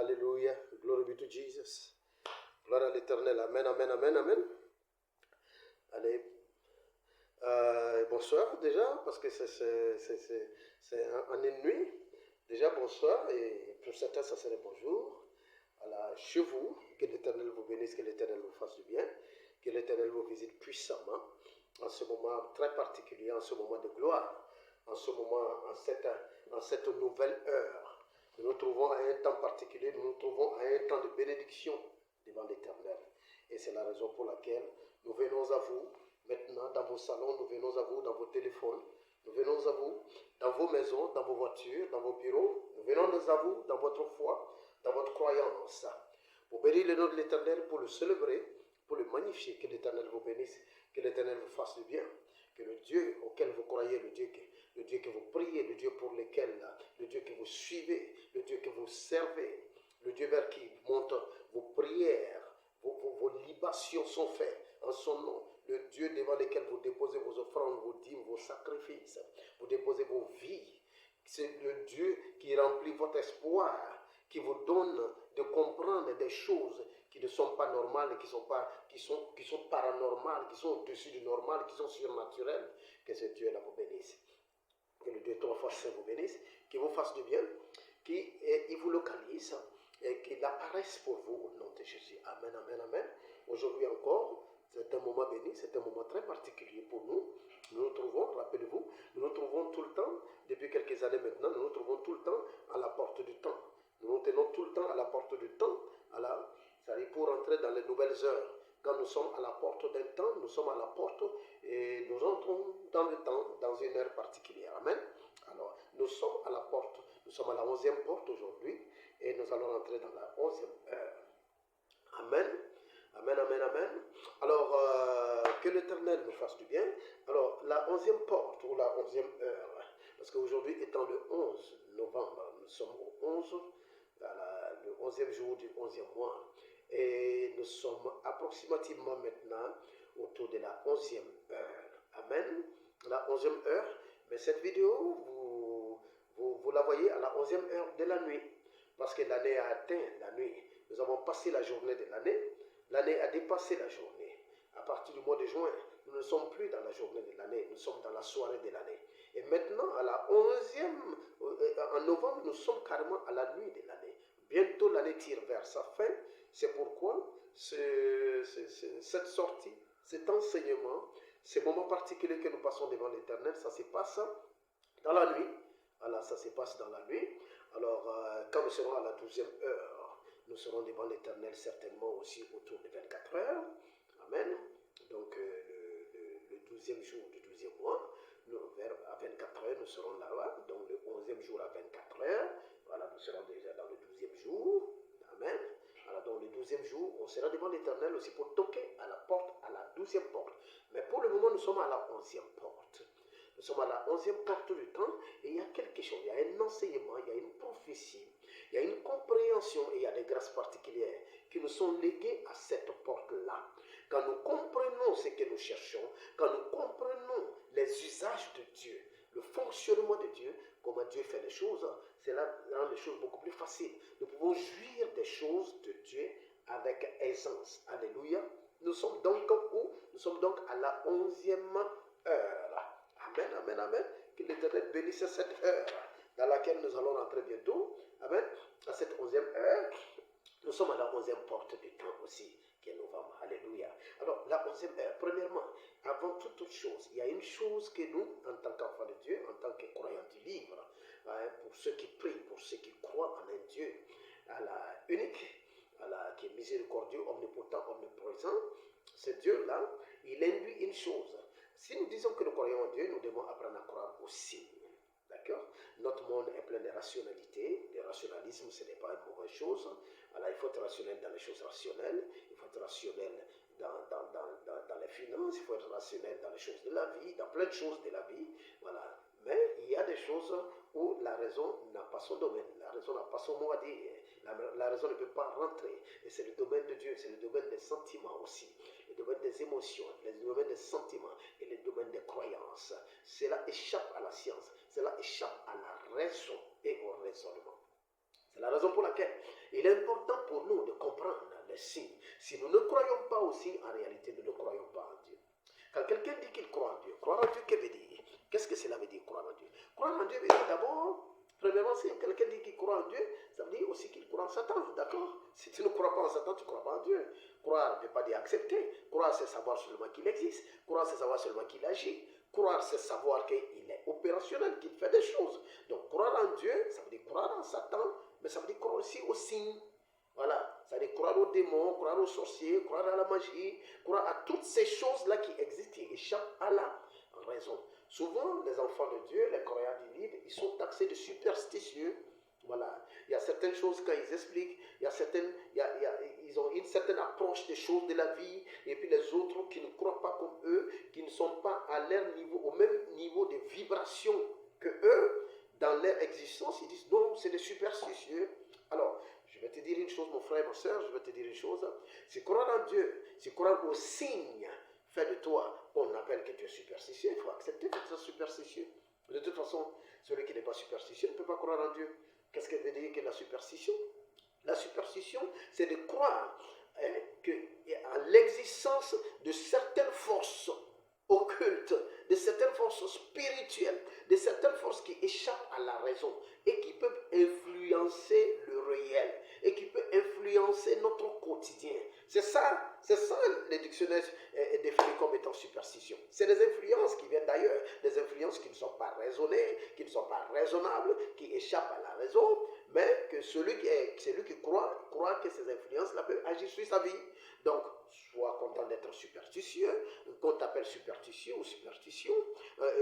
Alléluia. Glory be to Jesus. Gloire à l'Éternel. Amen, amen, amen, amen. Allez. Bonsoir déjà, parce que c'est un ennemi. Déjà bonsoir, et pour certains ça serait bonjour. Voilà, chez vous, que l'Éternel vous bénisse, que l'Éternel vous fasse du bien, que l'Éternel vous visite puissamment en ce moment très particulier, en ce moment de gloire, en ce moment, en cette nouvelle heure. Nous nous trouvons à un temps particulier, nous nous trouvons à un temps de bénédiction devant l'Éternel. Et c'est la raison pour laquelle nous venons à vous maintenant dans vos salons, nous venons à vous dans vos téléphones, nous venons à vous dans vos maisons, dans vos voitures, dans vos bureaux, nous venons à vous dans votre foi, dans votre croyance, pour bénir le nom de l'Éternel, pour le célébrer, pour le magnifier. Que l'Éternel vous bénisse, que l'Éternel vous fasse du bien, que le Dieu auquel vous croyez, le Dieu que vous priez, le Dieu pour lequel, le Dieu que vous suivez, le Dieu que vous servez, le Dieu vers qui montre vos prières, vos libations sont faites en son nom, le Dieu devant lequel vous déposez vos offrandes, vos dîmes, vos sacrifices, vous déposez vos vies. C'est le Dieu qui remplit votre espoir, qui vous donne de comprendre des choses qui ne sont pas normales, qui sont paranormales, qui sont au-dessus du normal, qui sont surnaturelles. Que ce Dieu-là vous bénisse. Que le Dieu trois fois saint vous bénisse, qu'il vous fasse du bien, qu'il vous localise et qu'il apparaisse pour vous au nom de Jésus. Amen, amen, amen. Aujourd'hui encore, c'est un moment béni, c'est un moment très particulier pour nous. Nous nous trouvons, rappelez-vous, nous nous trouvons tout le temps, depuis quelques années maintenant, nous nous trouvons tout le temps à la porte du temps. Nous nous tenons tout le temps à la porte du temps, c'est-à-dire pour entrer dans les nouvelles heures. Quand nous sommes à la porte d'un temps, nous sommes à la porte et nous entrons dans le temps, dans une heure particulière. Amen. Alors, nous sommes à la porte, nous sommes à la 11e porte aujourd'hui et nous allons entrer dans la 11e heure. Amen. Amen, amen, amen. Alors, que l'Éternel nous fasse du bien. Alors, la 11e porte ou la 11e heure, parce qu'aujourd'hui étant le 11 novembre, nous sommes au 11, le 11e jour du 11e mois. Et nous sommes approximativement maintenant autour de la 11e heure. Amen. La 11e heure. Mais cette vidéo, vous la voyez à la 11e heure de la nuit. Parce que l'année a atteint la nuit. Nous avons passé la journée de l'année. L'année a dépassé la journée. À partir du mois de juin, nous ne sommes plus dans la journée de l'année. Nous sommes dans la soirée de l'année. Et maintenant, à la 11e, en novembre, nous sommes carrément à la nuit de l'année. Bientôt, l'année tire vers sa fin. C'est pourquoi cette sortie, cet enseignement, ces moments particuliers que nous passons devant l'Éternel, ça se passe dans la nuit. Voilà, ça se passe dans la nuit. Alors, quand nous serons à la 12e heure, nous serons devant l'Éternel certainement aussi autour de 24 heures. Amen. Donc, le 12e jour du 12e mois, à 24 heures, nous serons là-bas. Donc, le 11e jour à 24 heures, voilà, nous serons déjà dans le 12e jour. Amen. Alors, dans le 12e jour, on sera devant l'Éternel aussi pour toquer à la porte, à la 12e porte. Mais pour le moment, nous sommes à la 11e porte. Nous sommes à la 11e porte du temps et il y a quelque chose, il y a un enseignement, il y a une prophétie, il y a une compréhension et il y a des grâces particulières qui nous sont léguées à cette porte-là. Quand nous comprenons ce que nous cherchons, quand nous comprenons les usages de Dieu, le fonctionnement de Dieu, comment Dieu fait les choses, cela rend les choses beaucoup plus faciles. Nous pouvons jouir des choses de Dieu avec aisance. Alléluia. Nous sommes donc où? Nous sommes donc à la 11e heure. Amen, amen, amen. Que l'Éternel bénisse cette heure dans laquelle nous allons rentrer bientôt. Amen. À cette 11e heure, nous sommes à la 11e porte du temps aussi, qui est novembre. Alléluia. Alors, la 11e heure, premièrement, avant toute autre chose, il y a une chose que nous, en tant qu'enfants de Dieu, en tant que croyants du livre, pour ceux qui prient, pour ceux qui croient en un Dieu, à la unique, qui est miséricordieux, omnipotent, omniprésent, ce Dieu-là, il induit une chose. Si nous disons que nous croyons en Dieu, nous devons apprendre à croire aussi. D'accord? Notre monde est plein de rationalité. Le rationalisme, ce n'est pas une mauvaise chose. Alors, il faut être rationnel dans les choses rationnelles. Il faut être rationnel dans les finances. Il faut être rationnel dans les choses de la vie, dans plein de choses de la vie. Voilà. Mais il y a des choses où la raison n'a pas son domaine. La raison n'a pas son mot à dire. La raison ne peut pas rentrer. Et c'est le domaine de Dieu. C'est le domaine des sentiments aussi. Le domaine des émotions, le domaine des sentiments et le domaine des croyances. Cela échappe à la science. Cela échappe à la raison et au raisonnement. C'est la raison pour laquelle Il est important pour nous de comprendre les signes. Si nous ne croyons pas aux signes, en réalité, nous ne croyons pas en Dieu. Quand quelqu'un dit qu'il croit en Dieu, croire en Dieu, que veut dire? Qu'est-ce que cela veut dire, croire en Dieu? Croire en Dieu veut dire d'abord, premièrement, si quelqu'un dit qu'il croit en Dieu, ça veut dire aussi qu'il croit en Satan, d'accord? Si tu ne crois pas en Satan, tu ne crois pas en Dieu. Croire ne veut pas dire accepter. Croire, c'est savoir seulement qu'il existe. Croire, c'est savoir seulement qu'il agit. Croire, c'est savoir qu'il est opérationnel, qu'il fait des choses. Donc, croire en Dieu, ça veut dire croire en Satan, mais ça veut dire croire aussi aux signes. Voilà, ça veut dire croire aux démons, croire aux sorciers, croire à la magie, croire à toutes ces choses-là qui existent, qui échappent à la raison. Souvent, les enfants de Dieu, les croyants du livre, ils sont taxés de superstitieux. Voilà, il y a certaines choses quand ils expliquent, ils ont une certaine approche des choses de la vie, et puis les autres qui ne croient pas comme eux, qui ne sont pas à leur niveau, au même niveau de vibration que eux, dans leur existence, ils disent non, c'est des superstitieux. Alors, je vais te dire une chose, mon frère et ma soeur, je vais te dire une chose. C'est croire en Dieu, c'est croire aux signes fait de toi, on appelle que tu es superstitieux, il faut accepter que tu es superstitieux. De toute façon, celui qui n'est pas superstitieux ne peut pas croire en Dieu. Qu'est-ce que veut dire que la superstition? La superstition, c'est de croire à l'existence de certaines forces occultes, de certaines forces spirituelles, de certaines forces qui échappent à la raison et qui peuvent influencer le réel et qui peuvent influencer notre quotidien. C'est ça le dictionnaire défini comme étant superstition. C'est des influences qui viennent d'ailleurs, des influences qui ne sont pas raisonnées, qui ne sont pas raisonnables, qui échappent à la raison, mais que celui qui croit que ces influences-là peuvent agir sur sa vie. Donc, sois content d'être superstitieux, qu'on t'appelle superstitieux ou superstition,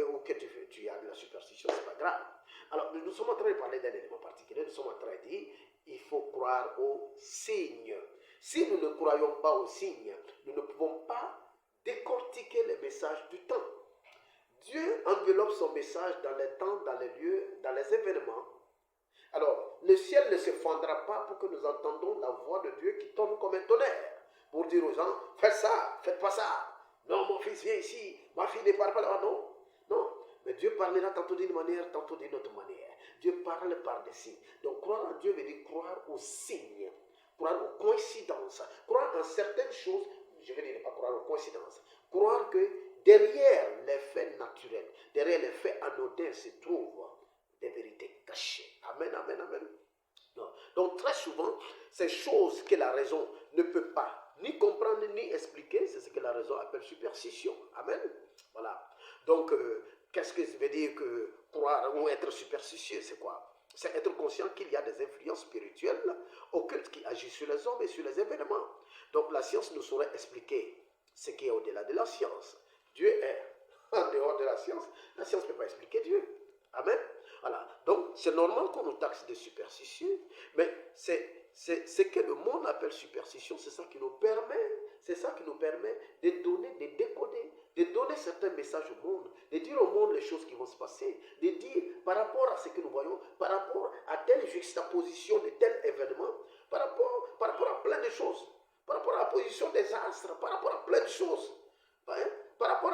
ou que tu as de la superstition, c'est pas grave. Alors, nous sommes en train de parler d'un élément particulier, nous sommes en train de dire, il faut croire aux signes. Si nous ne croyons pas aux signes, nous ne pouvons pas décortiquer les messages du temps. Dieu enveloppe son message dans les temps, dans les lieux, dans les événements. Alors, le ciel ne se fendra pas pour que nous entendions la voix de Dieu qui tombe comme un tonnerre, pour dire aux gens, faites ça, faites pas ça. Non, mon fils, viens ici, ma fille ne parle pas là-bas, non. Non, mais Dieu parlera tantôt d'une manière, tantôt d'une autre manière. Dieu parle par des signes. Donc, croire en Dieu veut dire croire aux signes, croire aux coïncidences, croire en certaines choses, je veux dire pas croire aux coïncidences, croire que derrière les faits naturels, derrière les faits anodins se trouvent des vérités cachées. Amen, amen, amen. Non. Donc très souvent, ces choses que la raison ne peut pas ni comprendre ni expliquer, c'est ce que la raison appelle superstition. Amen. Voilà. Donc, qu'est-ce que ça veut dire que croire ou être superstitieux, c'est quoi? C'est être conscient qu'il y a des influences spirituelles occultes qui agissent sur les hommes et sur les événements. Donc la science ne saurait expliquer ce qui est au-delà de la science. Dieu est en dehors de la science ne peut pas expliquer Dieu. Amen. Voilà. Donc, c'est normal qu'on nous taxe de superstitieux, mais c'est ce que le monde appelle superstition, c'est ça qui nous permet de donner, de décoder, de donner certains messages au monde, de dire au monde les choses qui vont se passer, de dire par rapport à ce que nous voyons, par rapport à telle juxtaposition de tel événement, par rapport à plein de choses, par rapport à la position des astres, par rapport à plein de choses, hein, par rapport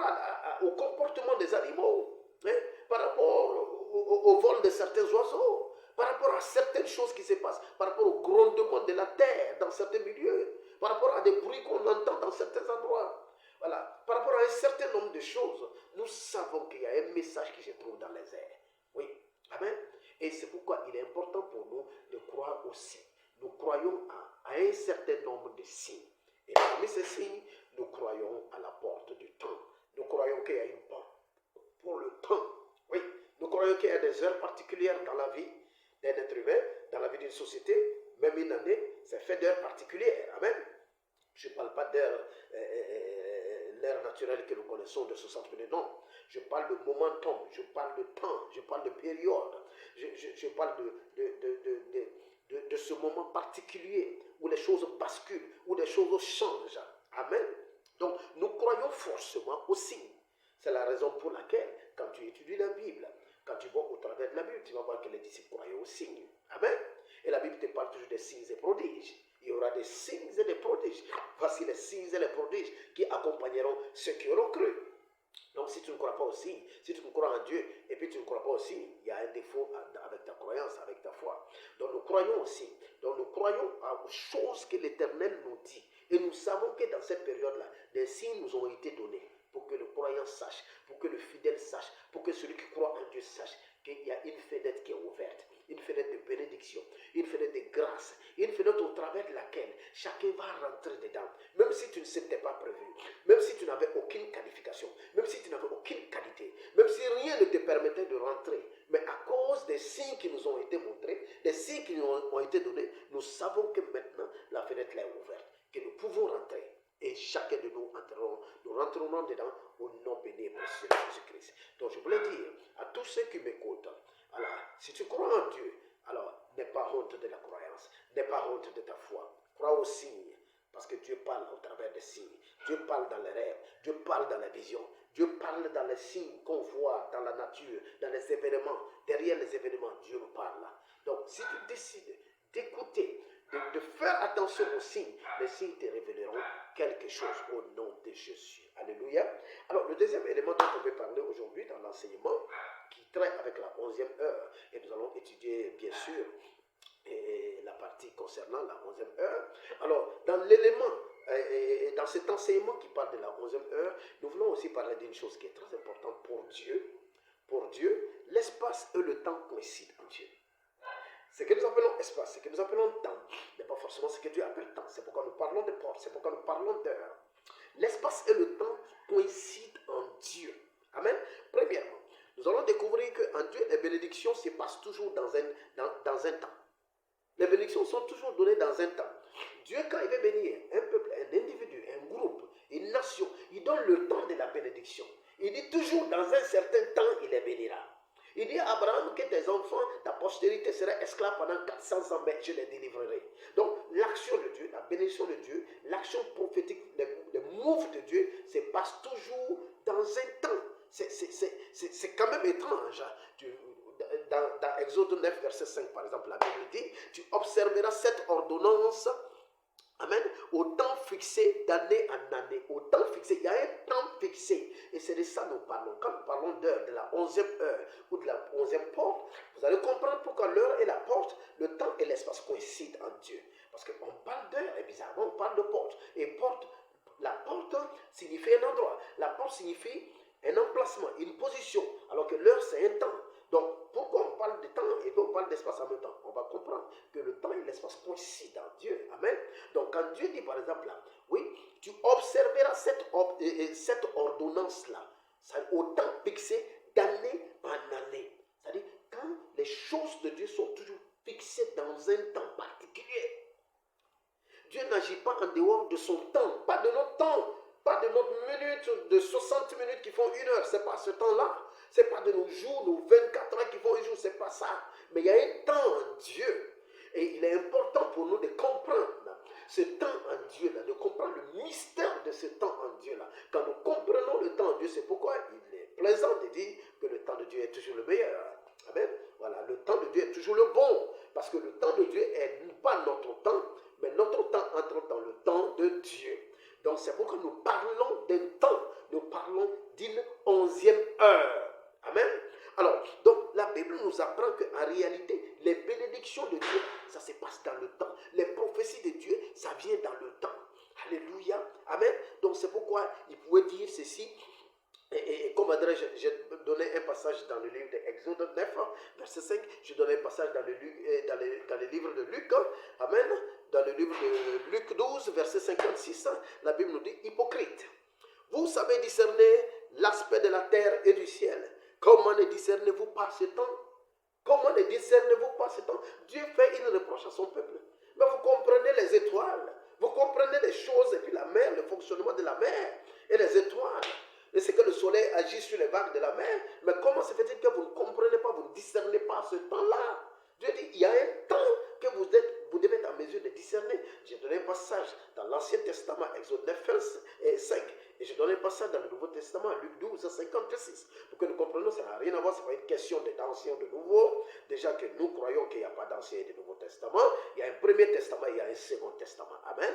au comportement des animaux, hein, par rapport au vol de certains oiseaux, par rapport à certaines choses qui se passent, par rapport au grondement de la terre dans certains milieux, par rapport à des bruits qu'on entend dans certains endroits. Voilà. Par rapport à un certain nombre de choses, nous savons qu'il y a un message qui se trouve dans les airs. Oui. Amen. Et c'est pourquoi il est important pour nous de croire aussi. Nous croyons à un certain nombre de signes. Et parmi ces signes, nous croyons à la porte du temps. Nous croyons qu'il y a une porte pour le temps. Oui. Nous croyons qu'il y a des heures particulières dans la vie d'un être humain, dans la vie d'une société. Même une année, c'est fait d'heures particulières. Amen. Je ne parle pas d'heures, l'heure naturelle que nous connaissons de 60 minutes, non. Je parle de momentum, je parle de temps, je parle de période. Je parle de ce moment particulier où les choses basculent, où les choses changent. Amen. Donc, nous croyons forcément aux signes. C'est la raison pour laquelle, quand tu étudies la Bible, quand tu vas au travers de la Bible, tu vas voir que les disciples croyaient aux signes. Amen. Et la Bible te parle toujours des signes et prodiges. Il y aura des signes et des prodiges. Voici les signes et les prodiges qui accompagneront ceux qui auront cru. Donc si tu ne crois pas aux signes, si tu ne crois en Dieu, et puis tu ne crois pas aux signes, il y a un défaut avec ta croyance, avec ta foi. Donc nous croyons aux signes. Donc nous croyons croyons aux choses que l'Éternel nous dit. Et nous savons que dans cette période-là, des signes nous ont été donnés pour que le croyant sache, pour que le fidèle sache, pour que celui qui croit en Dieu sache qu'il y a une fenêtre qui est ouverte, une fenêtre de bénédiction, une fenêtre de grâce, une fenêtre au travers de laquelle chacun va rentrer dedans. Même si tu ne s'étais pas prévu, même si tu n'avais aucune qualification, même si tu n'avais aucune qualité, même si rien ne te permettait de rentrer, mais à cause des signes qui nous ont été montrés, des signes qui nous ont été donnés, nous savons que maintenant la fenêtre est ouverte, que nous pouvons rentrer. Et chacun de nous rentrerons dedans au nom béni et précieux de Jésus-Christ. Donc je voulais dire à tous ceux qui m'écoutent, alors si tu crois en Dieu, alors n'aie pas honte de la croyance, n'aie pas honte de ta foi. Crois aux signes, parce que Dieu parle au travers des signes. Dieu parle dans les rêves, Dieu parle dans la vision, Dieu parle dans les signes qu'on voit dans la nature, dans les événements. Derrière les événements, Dieu nous parle. Donc si tu décides d'écouter, de faire attention aux signes, les signes te révéleront quelque chose au nom de Jésus. Alléluia. Alors, le deuxième élément dont on veut parler aujourd'hui dans l'enseignement, qui traite avec la 11e heure, et nous allons étudier, bien sûr, la partie concernant la 11e heure. Alors, dans l'élément, dans cet enseignement qui parle de la 11e heure, nous voulons aussi parler d'une chose qui est très importante pour Dieu. Pour Dieu, l'espace et le temps coïncident en Dieu. Ce que nous appelons espace, ce que nous appelons temps, n'est pas forcément ce que Dieu appelle temps. C'est pourquoi nous parlons de portes, c'est pourquoi nous parlons d'heures. L'espace et le temps coïncident en Dieu. Amen. Premièrement, nous allons découvrir qu'en Dieu, les bénédictions se passent toujours dans un temps. Les bénédictions sont toujours données dans un temps. Dieu, quand il veut bénir un peuple, un individu, un groupe, une nation, il donne le temps de la bénédiction. Il dit toujours dans un certain temps, il les bénira. Il dit à Abraham que tes enfants, ta postérité sera esclave pendant 400 ans, mais je les délivrerai. Donc, l'action de Dieu, la bénédiction de Dieu, l'action prophétique, le mouvement de Dieu se passe toujours dans un temps. C'est quand même étrange. Dans Exode 9, verset 5, par exemple, la Bible dit, tu observeras cette ordonnance, amen, au temps fixé d'année en année. Au temps fixé, il y a un temps fixé. Et c'est de ça que nous parlons. Quand nous parlons d'heure, de la 11e heure ou de la 11e porte, vous allez comprendre pourquoi l'heure et la porte, le temps et l'espace coïncident en Dieu. Parce qu'on parle d'heure et bizarrement on parle de porte. Et porte, la porte signifie un endroit. La porte signifie un emplacement, une position. Alors que l'heure c'est un temps. Donc, pourquoi on parle de temps et qu'on parle d'espace en même temps? On va comprendre que le temps et l'espace coïncident en Dieu. Amen. Donc, quand Dieu dit par exemple là, oui, tu observeras cette ordonnance-là, au temps fixé d'année en année. C'est-à-dire, quand les choses de Dieu sont toujours fixées dans un temps particulier, Dieu n'agit pas en dehors de son temps, pas de notre temps. Pas de notre minute, de 60 minutes qui font une heure, c'est pas ce temps-là. C'est pas de nos jours, nos 24 heures qui font un jour, c'est pas ça. Mais il y a un temps en Dieu. Et il est important pour nous de comprendre ce temps en Dieu-là, de comprendre le mystère de ce temps en Dieu-là. Quand nous comprenons le temps en Dieu, c'est pourquoi il est plaisant de dire que le temps de Dieu est toujours le meilleur. Amen. Voilà, le temps de Dieu est toujours le bon. Parce que le temps de Dieu n'est pas notre temps, mais notre temps entre dans le temps de Dieu. Donc c'est pourquoi nous parlons d'un temps, nous parlons d'une 11e heure. Amen. Alors, donc la Bible nous apprend qu'en réalité, les bénédictions de Dieu, ça se passe dans le temps. Les prophéties de Dieu, ça vient dans le temps. Alléluia. Amen. Donc c'est pourquoi il pouvait dire ceci. Et comme adresse, j'ai donné un passage dans le livre d'Exode 9, verset 5. Je donne un passage dans le livre de Luc. Amen. Dans le livre de Luc 12, verset 56, la Bible nous dit, hypocrite, vous savez discerner l'aspect de la terre et du ciel. Comment ne discernez-vous pas ce temps? Comment ne discernez-vous pas ce temps? Dieu fait une reproche à son peuple. Mais vous comprenez les étoiles, vous comprenez les choses, et puis la mer, le fonctionnement de la mer, et les étoiles. Et c'est que le soleil agit sur les vagues de la mer. Mais comment se fait-il que vous ne comprenez pas, vous ne discernez pas ce temps-là? Dieu dit, il y a un temps que vous devez être en mesure de discerner. J'ai donné un passage dans l'Ancien Testament, Exode 9, 5. Et j'ai donné un passage dans le Nouveau Testament, Luc 12, 56. Pour que nous comprenions, ça n'a rien à voir, ce n'est pas une question d'ancien ou de nouveau. Déjà que nous croyons qu'il n'y a pas d'ancien et de nouveau testament. Il y a un premier testament, il y a un second testament. Amen.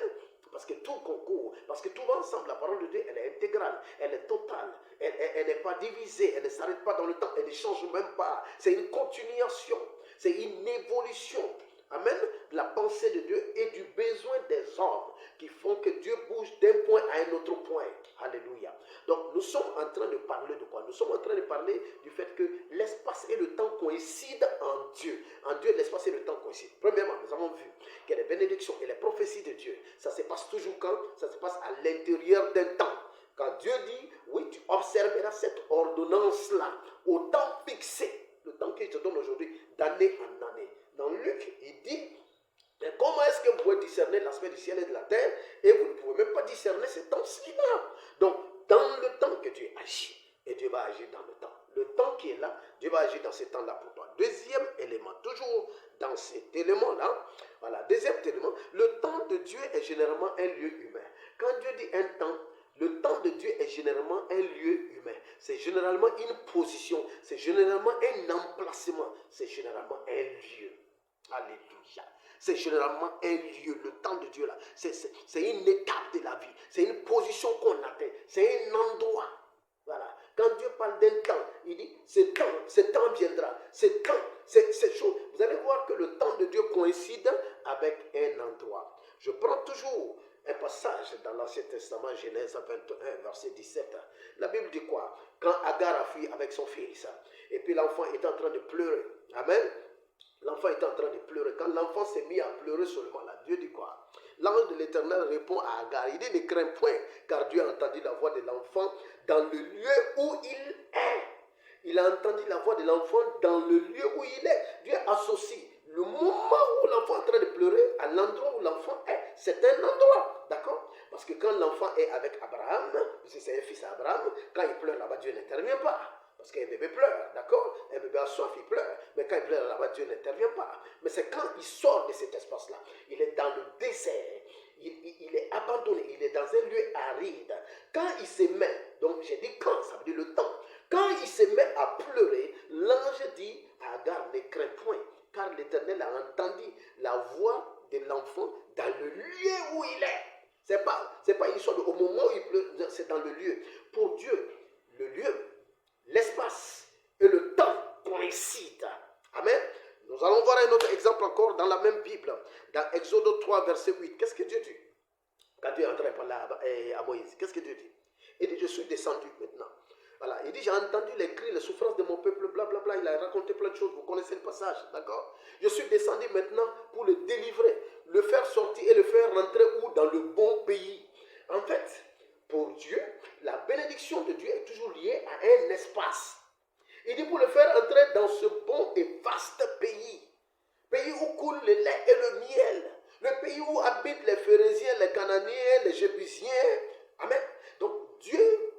Parce que tout concourt, parce que tout va ensemble. La parole de Dieu, elle est intégrale, elle est totale, elle n'est pas divisée, elle ne s'arrête pas dans le temps, elle ne change même pas. C'est une continuation, c'est une évolution. Amen. De la pensée de Dieu et du besoin des hommes qui font que Dieu bouge d'un point à un autre point. Alléluia. Donc nous sommes en train de parler de quoi? Nous sommes en train de parler du fait que l'espace et le temps coïncident en Dieu. En Dieu, l'espace et le temps coïncident. Premièrement, nous avons vu que les bénédictions et les prophéties de Dieu, ça se passe toujours quand? Ça se passe à l'intérieur d'un temps. Quand Dieu dit, oui, tu observeras cette ordonnance-là au temps fixé, le temps qu'il te donne aujourd'hui, d'année en année. Dans Luc, il dit, mais comment est-ce que vous pouvez discerner l'aspect du ciel et de la terre et vous ne pouvez même pas discerner ce temps-ci-là? Donc, dans le temps que Dieu agit, et Dieu va agir dans le temps. Le temps qui est là, Dieu va agir dans ce temps-là pour toi. Deuxième élément, toujours dans cet élément-là, voilà, deuxième élément, le temps de Dieu est généralement un lieu humain. Quand Dieu dit un temps, le temps de Dieu est généralement un lieu humain. C'est généralement une position, c'est généralement un emplacement, c'est généralement un lieu. Alléluia. C'est généralement un lieu, le temps de Dieu là. C'est une étape de la vie. C'est une position qu'on atteint. C'est un endroit. Voilà. Quand Dieu parle d'un temps, il dit, ce temps viendra. Ce temps, c'est chaud. Vous allez voir que le temps de Dieu coïncide avec un endroit. Je prends toujours un passage dans l'Ancien Testament, Genèse 21, verset 17. La Bible dit quoi? Quand Agar a fui avec son fils, et puis l'enfant est en train de pleurer. Amen. L'enfant est en train de pleurer. Quand l'enfant s'est mis à pleurer seulement là, Dieu dit quoi? L'ange de l'Éternel répond à Agar. Il dit, ne crains point, car Dieu a entendu la voix de l'enfant dans le lieu où il est. Il a entendu la voix de l'enfant dans le lieu où il est. Dieu associe le moment où l'enfant est en train de pleurer à l'endroit où l'enfant est. C'est un endroit, d'accord? Parce que quand l'enfant est avec Abraham, parce que c'est un fils d'Abraham, quand il pleure là-bas, Dieu n'intervient pas. Parce qu'un bébé pleure, d'accord? Un bébé a soif, il pleure. Mais quand il pleure là-bas, Dieu n'intervient pas. Mais c'est quand il sort de cet espace-là, il est dans le désert, il est abandonné, il est dans un lieu aride. Quand il se met, donc j'ai dit quand, ça veut dire le temps. Quand il se met à pleurer, l'ange dit à Agar, ne crains point, car l'Éternel a entendu la voix de l'enfant dans le lieu où il est. C'est pas une histoire de, au moment où il pleure, c'est dans le lieu. Pour Dieu, le lieu, l'espace et le temps coïncident. Amen. Nous allons voir un autre exemple encore dans la même Bible, dans Exode 3, verset 8. Qu'est-ce que Dieu dit? Quand Dieu est en train de parler à Moïse, qu'est-ce que Dieu dit? Il dit, je suis descendu maintenant. Voilà, il dit, j'ai entendu les cris, les souffrances de mon peuple, blablabla. Il a raconté plein de choses, vous connaissez le passage, d'accord? Je suis descendu maintenant pour le délivrer, le faire sortir et le faire rentrer où? Dans le bon pays. En fait, pour Dieu, la bénédiction de Dieu est toujours liée à un espace. Il dit pour le faire entrer dans ce bon et vaste pays. Pays où coule le lait et le miel. Le pays où habitent les Phérésiens, les Cananéens, les Jébusiens. Amen. Donc Dieu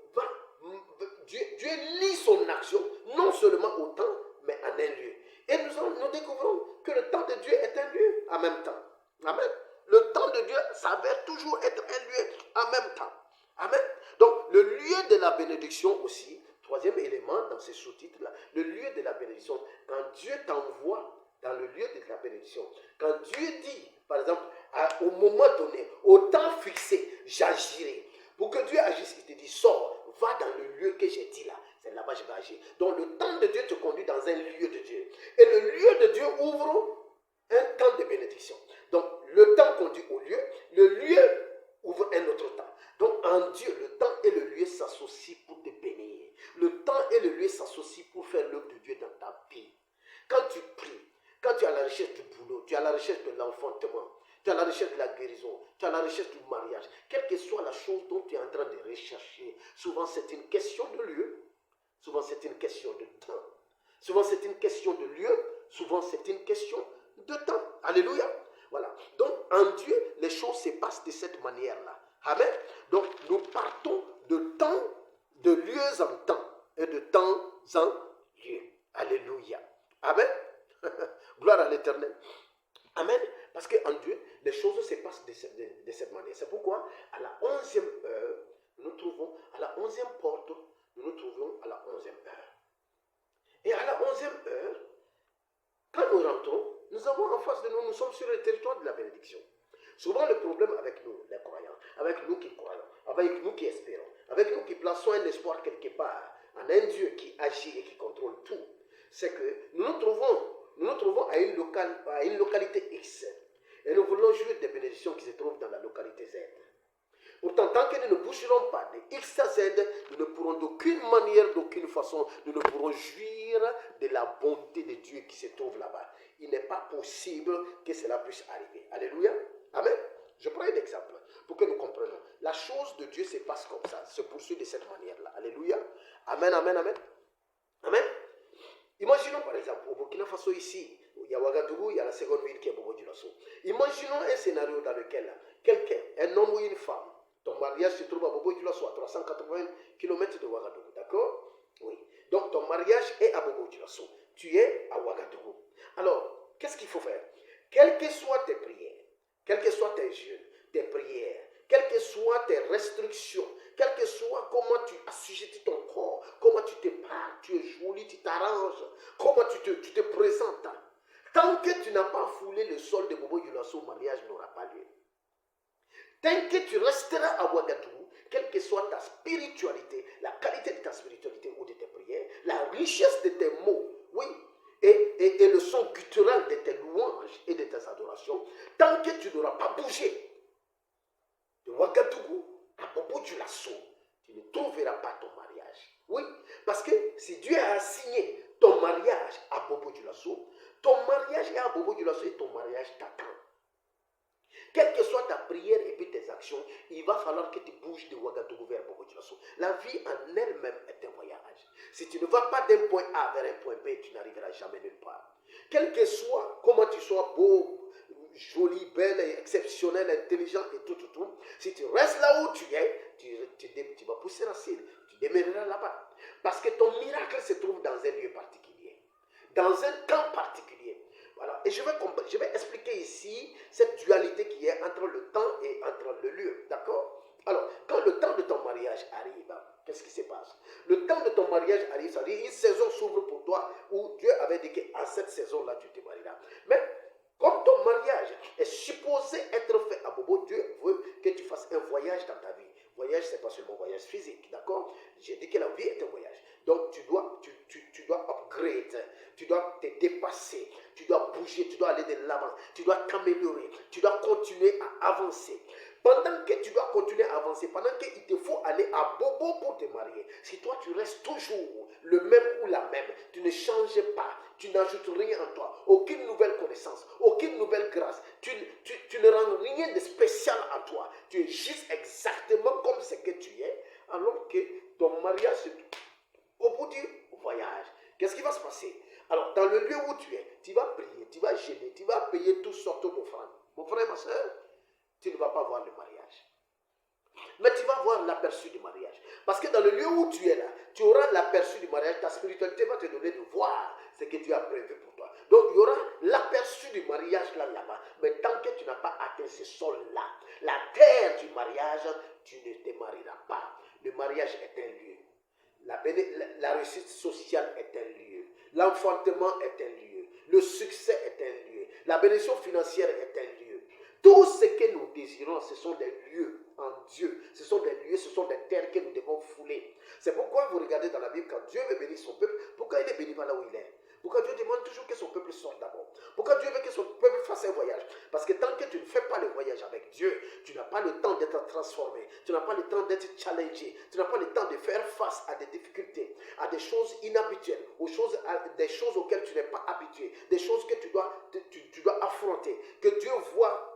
lie son action non seulement au temps, mais en un lieu. Et nous découvrons que le temps de Dieu est un lieu en même temps. Amen. Le temps de Dieu s'avère toujours être un lieu en même temps. Amen. Donc le lieu de la bénédiction aussi, troisième élément dans ces sous-titres-là, le lieu de la bénédiction, quand Dieu t'envoie dans le lieu de la bénédiction, quand Dieu dit, par exemple, au moment donné, au temps fixé, j'agirai. Pour que Dieu agisse, il te dit, sors, va dans le lieu que j'ai dit là. C'est là-bas que je vais agir. Donc le temps de Dieu te conduit dans un lieu de Dieu. Et le lieu de Dieu ouvre un temps de bénédiction. Donc le temps conduit au lieu, le lieu ouvre un autre temps. Donc en Dieu, le temps et le lieu s'associent pour te bénir. Le temps et le lieu s'associent pour faire l'œuvre de Dieu dans ta vie. Quand tu pries, quand tu as la recherche du boulot, tu as la recherche de l'enfantement, tu as la recherche de la guérison, tu as la recherche du mariage, quelle que soit la chose dont tu es en train de rechercher, souvent c'est une question de lieu, souvent c'est une question de temps, souvent c'est une question de lieu, souvent c'est une question de temps. Alléluia. Voilà. Donc en Dieu, les choses se passent de cette manière-là. Amen. Donc nous partons de temps, de lieux en temps et de temps en lieu. Alléluia. Amen. Gloire à l'Éternel. Amen. Parce qu'en Dieu, les choses se passent de cette manière. C'est pourquoi, à la 11e heure, nous trouvons, à la 11e porte, nous trouvons à la 11e heure. Et à la 11e heure, quand nous rentrons, nous avons en face de nous, nous sommes sur le territoire de la bénédiction. Souvent, le problème avec nous, les croyants, avec nous qui croyons, avec nous qui espérons, avec nous qui plaçons un espoir quelque part en un Dieu qui agit et qui contrôle tout, c'est que nous nous trouvons nous nous trouvons à une localité X et nous voulons jouir des bénédictions qui se trouvent dans la localité Z. Pourtant, tant que nous ne bougerons pas de X à Z, nous ne pourrons d'aucune manière, d'aucune façon, nous ne pourrons jouir de la bonté de Dieu qui se trouve là-bas. Il n'est pas possible que cela puisse arriver. Alléluia. Amen. Je prends un exemple pour que nous comprenions. La chose de Dieu se passe comme ça, se poursuit de cette manière-là. Alléluia. Amen, amen, amen. Amen. Imaginons par exemple, au Burkina Faso ici, il y a Ouagadougou, il y a la seconde ville qui est Bobo Dioulasso. Imaginons un scénario dans lequel quelqu'un, un homme ou une femme, ton mariage se trouve à Bobo Dioulasso, à 380 km de Ouagadougou, d'accord? Oui. Donc ton mariage est à Bobo Dioulasso. Tu es à Ouagadougou. Alors, qu'est-ce qu'il faut faire? Quelles que soient tes prières, quels que soient tes jeûnes, tes prières, quelles que soient tes restrictions, quel que soit comment tu assujettis ton corps, comment tu te parles, tu es joli, tu t'arranges, comment tu te présentes. Tant que tu n'as pas foulé le sol de Bobo Dioulasso, le mariage n'aura pas lieu. Tant que tu resteras à Ouagadougou, quelle que soit ta spiritualité, la qualité de ta spiritualité ou de tes prières, la richesse de tes mots, oui, et le son guttural de tes louanges et de tes adorations, tant que tu n'auras pas bougé de Ouagadougou à Bobo Dioulasso, tu ne trouveras pas ton mariage. Oui, parce que si Dieu a assigné ton mariage à Bobo Dioulasso, ton mariage est à Bobo Dioulasso et ton mariage t'attend. Quelle que soit ta prière et puis tes actions, il va falloir que tu bouges de Ouagadougou vers Bobo Dioulasso. La vie en elle-même est un voyage. Si tu ne vas pas d'un point A vers un point B, tu n'arriveras jamais nulle part. Quel que soit, comment tu sois beau, joli, belle, exceptionnel, intelligent et tout, si tu restes là où tu es, tu vas pousser racine, tu demeureras là-bas. Parce que ton miracle se trouve dans un lieu particulier, dans un temps particulier. Voilà. Et je vais expliquer ici cette dualité qui est entre le temps et entre le lieu. D'accord? Alors, quand le temps de ton mariage arrive, qu'est-ce qui se passe? Le temps de ton mariage arrive, ça veut dire une saison s'ouvre pour toi où Dieu avait dit qu'à cette saison-là, tu te marieras. Mais comme ton mariage est supposé être fait à Bobo, Dieu veut que tu fasses un voyage dans ta vie. Voyage, ce n'est pas seulement un voyage physique, d'accord? J'ai dit que la vie est un voyage. Donc, tu dois upgrade, tu dois te dépasser, tu dois bouger, tu dois aller de l'avant, tu dois t'améliorer, tu dois continuer à avancer. Pendant que tu dois continuer à avancer, pendant qu'il te faut aller à Bobo pour te marier, si toi tu restes toujours le même ou la même, tu ne changes pas, tu n'ajoutes rien en toi, aucune nouvelle connaissance, aucune nouvelle grâce, tu ne rends rien de spécial en toi, tu es juste exactement comme ce que tu es, alors que ton mariage, au bout du voyage, qu'est-ce qui va se passer? Alors, dans le lieu où tu es, tu vas prier, tu vas gêner, tu vas payer toutes sortes d'offrandes. Mon frère, ma soeur, tu ne vas pas voir le mariage. Mais tu vas voir l'aperçu du mariage. Parce que dans le lieu où tu es là, tu auras l'aperçu du mariage. Ta spiritualité va te donner de voir ce que Dieu a prévu pour toi. Donc il y aura l'aperçu du mariage là-bas. Mais tant que tu n'as pas atteint ce sol-là, la terre du mariage, tu ne te marieras pas. Le mariage est un lieu. La réussite sociale est un lieu. L'enfantement est un lieu. Le succès est un lieu. La bénédiction financière est un lieu. Tout ce que nous désirons, ce sont des lieux en Dieu. Ce sont des lieux, ce sont des terres que nous devons fouler. C'est pourquoi vous regardez dans la Bible, quand Dieu veut bénir son peuple, pourquoi il ne bénit pas là où il est? Pourquoi Dieu demande toujours que son peuple sorte d'abord? Pourquoi Dieu veut que son peuple fasse un voyage? Parce que tant que tu ne fais pas le voyage avec Dieu, tu n'as pas le temps d'être transformé, tu n'as pas le temps d'être challengé, tu n'as pas le temps de faire face à des difficultés, à des choses inhabituelles, des choses auxquelles tu n'es pas habitué, des choses que tu dois affronter, que Dieu voit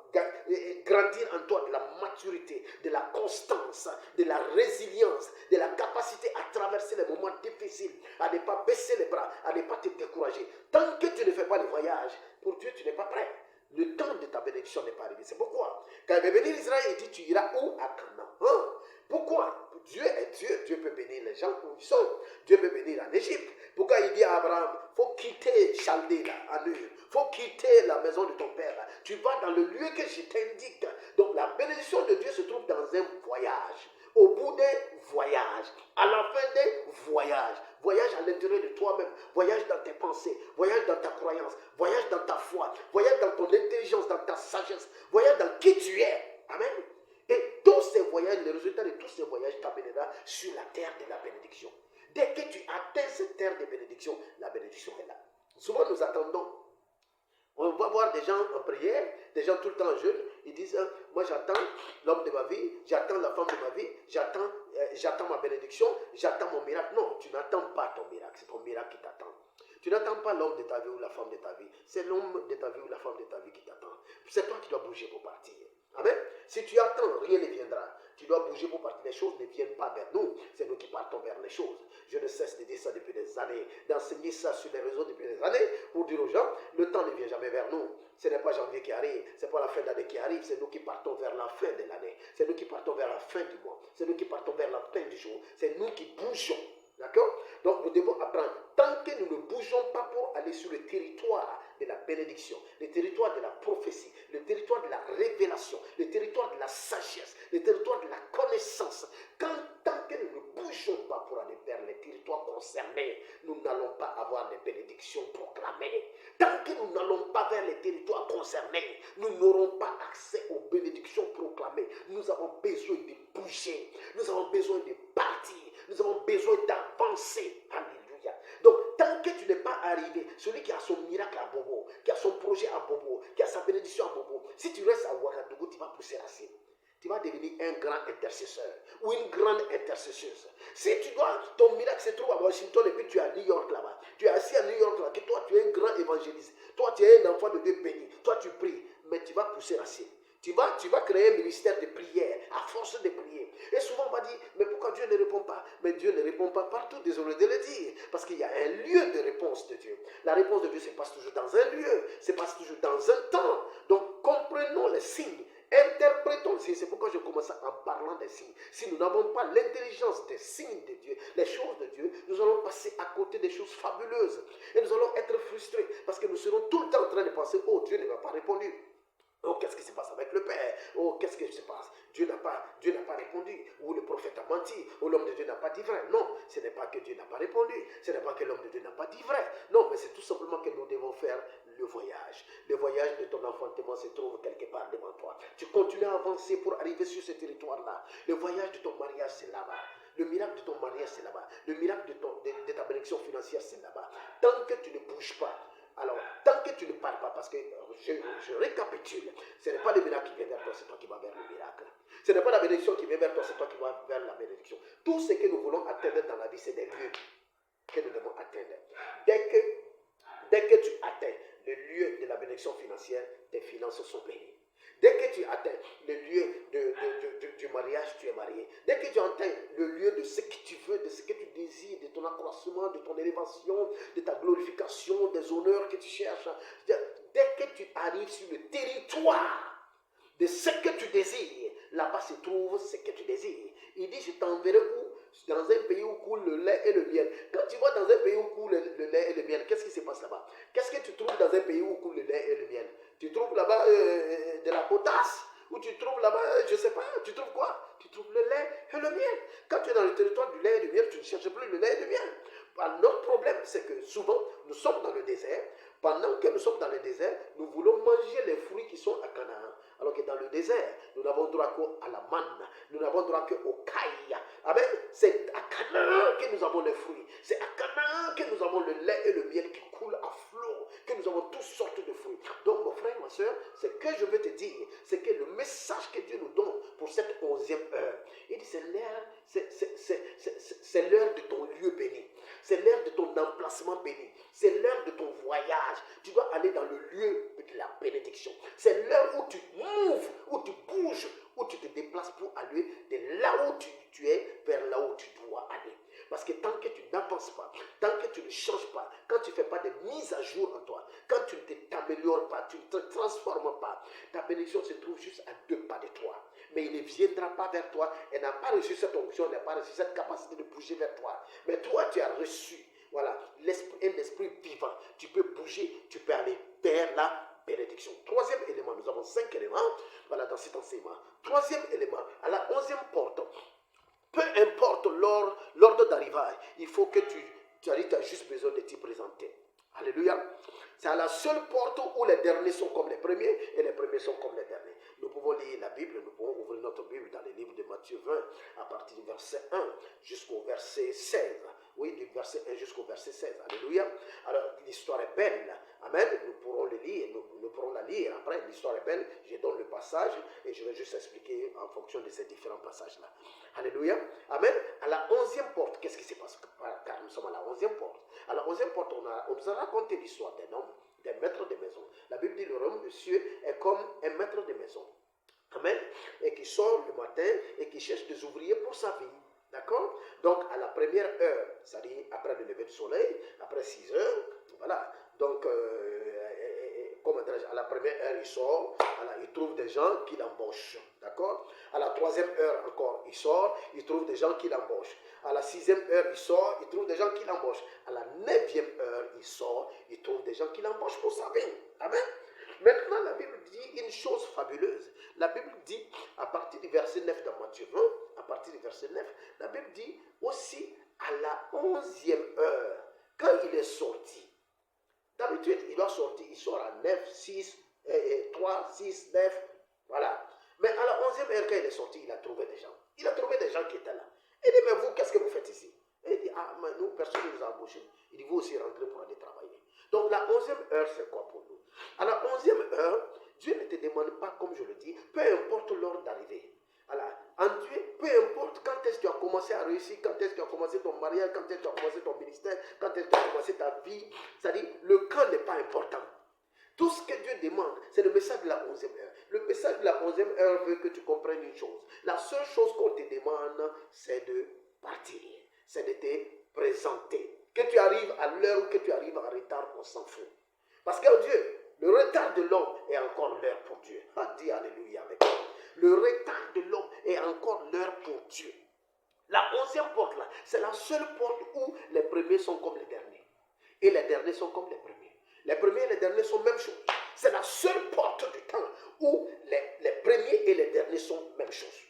grandir en toi de la maturité, de la constance, de la résilience, de la capacité à traverser les moments difficiles, à ne pas baisser les bras, à ne pas te décourager. Tant que tu ne fais pas le voyage, pour Dieu, tu n'es pas prêt. Le temps de ta bénédiction n'est pas arrivé. C'est pourquoi, quand il veut bénir Israël, il dit, tu iras où? À Canaan. Pourquoi? Dieu est Dieu. Dieu peut bénir les gens où ils sont. Dieu peut bénir en Égypte. Pourquoi il dit à Abraham, il faut quitter Chaldée là, en Ur. Il faut quitter la maison de ton père. Là. Tu vas dans le lieu que je t'indique. Donc la bénédiction de Dieu se trouve dans un voyage. Au bout des voyages, à la fin des voyages, voyage à l'intérieur de toi-même, voyage dans tes pensées, voyage dans ta croyance, voyage dans ta foi, voyage dans ton intelligence, dans ta sagesse, voyage dans qui tu es. Amen. Et tous ces voyages, le résultat de tous ces voyages t'amènera sur la terre de la bénédiction. Dès que tu atteins cette terre de bénédiction, la bénédiction est là. Souvent nous attendons ils disent, moi j'attends l'homme de ma vie, j'attends la femme de ma vie, j'attends ma bénédiction, j'attends mon miracle. Non, tu n'attends pas ton miracle, c'est ton miracle qui t'attend. Tu n'attends pas l'homme de ta vie ou la femme de ta vie, c'est l'homme de ta vie ou la femme de ta vie qui t'attend. C'est toi qui dois bouger pour partir. Amen. Si tu attends, rien ne viendra. Tu dois bouger pour partir. Les choses ne viennent pas vers nous, c'est nous qui partons vers les choses. Je ne cesse de dire ça depuis des années, d'enseigner ça sur les réseaux depuis des années, pour dire aux gens, le temps ne vient jamais vers nous. Ce n'est pas janvier qui arrive, ce n'est pas la fin d'année qui arrive, c'est nous qui partons vers la fin de l'année. C'est nous qui partons vers la fin du mois. C'est nous qui partons vers la fin du jour. C'est nous qui bougeons. D'accord? Donc nous devons apprendre. Tant que nous ne bougeons pas pour aller sur le territoire de la bénédiction, le territoire de la prophétie, le territoire de la révélation, le territoire de la sagesse, le territoire de la connaissance, tant que nous ne bougeons pas pour aller vers les territoires concernés, nous n'allons pas avoir les bénédictions proclamées. Tant que nous n'allons pas vers les territoires concernés, nous n'aurons pas accès aux bénédictions proclamées. Nous avons besoin de bouger, nous avons besoin de partir, nous avons besoin d'avancer. Alléluia. Donc, tant que tu n'es pas arrivé, celui qui a son miracle à Bobo, qui a son projet à Bobo, qui a sa bénédiction à Bobo, si tu restes à Ouagadougou, tu vas pousser racine. Tu vas devenir un grand intercesseur ou une grande intercesseuse. Si tu dois, ton miracle se trouve à Washington et puis tu es à New York là-bas. Tu es assis à New York là, que toi tu es un grand évangéliste. Toi tu es un enfant de Dieu béni. Toi tu pries, mais tu vas pousser racine. Tu vas créer un ministère de prière, à force de prier. Et souvent on va dire, mais pourquoi Dieu ne répond pas? Mais Dieu ne répond pas partout, désolé de le dire. Parce qu'il y a un lieu de réponse de Dieu. La réponse de Dieu se passe toujours dans un lieu, se passe toujours dans un temps. Donc comprenons les signes. Interprétons les signes. C'est pourquoi je commence en parlant des signes. Si nous n'avons pas l'intelligence des signes de Dieu, les choses de Dieu, nous allons passer à côté des choses fabuleuses. Et nous allons être frustrés. Parce que nous serons tout le temps en train de penser, oh Dieu ne m'a pas répondu. Oh, qu'est-ce qui se passe avec le Père? Oh, qu'est-ce qui se passe? Dieu n'a pas répondu. Ou le prophète a menti. Ou l'homme de Dieu n'a pas dit vrai. Non, ce n'est pas que Dieu n'a pas répondu. Ce n'est pas que l'homme de Dieu n'a pas dit vrai. Non, mais c'est tout simplement que nous devons faire le voyage. Le voyage de ton enfantement se trouve quelque part devant toi. Tu continues à avancer pour arriver sur ce territoire-là. Le voyage de ton mariage, c'est là-bas. Le miracle de ton mariage, c'est là-bas. Le miracle de ta bénédiction financière, c'est là-bas. Tant que tu ne bouges pas, alors, tant que tu ne parles pas, parce que je récapitule, ce n'est pas le miracle qui vient vers toi, c'est toi qui vas vers le miracle. Ce n'est pas la bénédiction qui vient vers toi, c'est toi qui vas vers la bénédiction. Tout ce que nous voulons atteindre dans la vie, c'est des lieux que nous devons atteindre. Dès que tu atteins le lieu de la bénédiction financière, tes finances sont bénies. Dès que tu atteins le lieu du mariage, tu es marié. Dès que tu atteins le lieu de ce que tu veux, de ce que tu désires, de ton accroissement, de ton élévation, de ta glorification, des honneurs que tu cherches, dès que tu arrives sur le territoire de ce que tu désires, là-bas se trouve ce que tu désires. Il dit, je t'enverrai où? Dans un pays où coule le lait et le miel. Quand tu vas dans un pays où coule le lait et le miel, qu'est-ce qui se passe là-bas? Qu'est-ce que tu trouves dans un pays où coule le lait et le miel? Tu trouves là-bas de la potasse? Ou tu trouves là-bas, je ne sais pas, tu trouves quoi? Tu trouves le lait et le miel. Quand tu es dans le territoire du lait et du miel, tu ne cherches plus le lait et le miel. Notre problème, c'est que souvent, nous sommes dans le désert. Pendant que nous sommes dans le désert, nous voulons manger les fruits qui sont à Canaan. Alors que dans le désert, nous n'avons droit qu'à la manne. Nous n'avons droit qu'au caille. Amen. C'est à Canaan que nous avons les fruits. C'est à Canaan que nous avons le lait et le miel qui coulent à flot. Que nous avons toutes sortes de fruits. Donc, mon frère, ma soeur, ce que je veux te dire, c'est que le message que Dieu nous donne pour cette 11e heure, il dit c'est l'heure de ton lieu béni. C'est l'heure de ton emplacement béni. C'est l'heure de ton voyage. Tu dois aller dans le lieu de la bénédiction. C'est l'heure où tu moves, où tu bouges, où tu te déplaces pour aller de là où tu es vers là où tu dois aller. Parce que tant que tu n'avances pas, tant que tu ne changes pas, quand tu ne fais pas de mise à jour en toi, quand tu ne t'améliores pas, tu ne te transformes pas, ta bénédiction se trouve juste à 2 pas de toi. Mais il ne viendra pas vers toi. Elle n'a pas reçu cette onction, elle n'a pas reçu cette capacité de bouger vers toi. Mais toi, tu as reçu, voilà, un esprit vivant. Tu peux bouger, tu peux aller vers la bénédiction. 3e élément, nous avons 5 éléments, voilà, dans cet enseignement. 3e élément, à la 11e porte, peu importe l'ordre d'arrivage, il faut que tu as juste besoin de t'y présenter. Alléluia. C'est à la seule porte où les derniers sont comme les premiers et les premiers sont comme les derniers. Nous pouvons lire la Bible, nous pouvons ouvrir notre Bible dans le livre de Matthieu 20, à partir du verset 1 jusqu'au verset 16. Oui, du verset 1 jusqu'au verset 16. Alléluia. Alors, l'histoire est belle. Amen. Nous pourrons le lire, nous pourrons la lire. Après, l'histoire est belle. Je donne le passage et je vais juste expliquer en fonction de ces différents passages-là. Alléluia. Amen. À la 11e porte, qu'est-ce qui se passe? Car nous sommes à la 11e porte. À la 11e porte, on nous a raconté l'histoire d'un homme, d'un maître de maison. La Bible dit le royaume de cieux est comme un maître de maison. Amen. Et qui sort le matin et qui cherche des ouvriers pour sa vie. D'accord? Donc, à la première heure, c'est-à-dire après le lever du soleil, après 6 heures, voilà. Donc, à la première heure, il sort, voilà, il trouve des gens qui l'embauchent. D'accord? À la 3e heure encore, il sort, il trouve des gens qui l'embauchent. À la 6e heure, il sort, il trouve des gens qui l'embauchent. À la 9e heure, il sort, il trouve des gens qui l'embauchent pour sa vie. Amen? Maintenant, la Bible dit une chose fabuleuse. La Bible dit, à partir du verset 9 dans Matthieu 20, à partir du verset 9, la Bible dit aussi à la 11e heure, quand il est sorti. D'habitude, il doit sortir, il sort à 9, 6, 3, 6, 9, voilà. Mais à la 11e heure, quand il est sorti, il a trouvé des gens. Il a trouvé des gens qui étaient là. Il dit, mais vous, qu'est-ce que vous faites ici? Et il dit, ah, mais nous, personne ne nous a embauchés. Il dit, vous aussi rentrez pour aller travailler. Donc la 11e heure, c'est quoi pour nous? À la 11e heure, Dieu ne te demande pas, comme je le dis, peu importe l'heure d'arrivée. Alors, en Dieu, peu importe quand est-ce que tu as commencé à réussir, quand est-ce que tu as commencé ton mariage, quand est-ce que tu as commencé ton ministère, quand est-ce que tu as commencé ta vie, c'est-à-dire, le quand n'est pas important. Tout ce que Dieu demande, c'est le message de la 11e heure. Le message de la 11e heure veut que tu comprennes une chose. La seule chose qu'on te demande, c'est de partir, c'est de te présenter. Que tu arrives à l'heure ou que tu arrives en retard, on s'en fout. Parce que Dieu, le retard de l'homme est encore l'heure pour Dieu. Ah, dis alléluia avec moi. Le retard de l'homme est encore l'heure pour Dieu. La 11e porte là, c'est la seule porte où les premiers sont comme les derniers. Et les derniers sont comme les premiers. Les premiers et les derniers sont même chose. C'est la seule porte du temps où les premiers et les derniers sont même chose.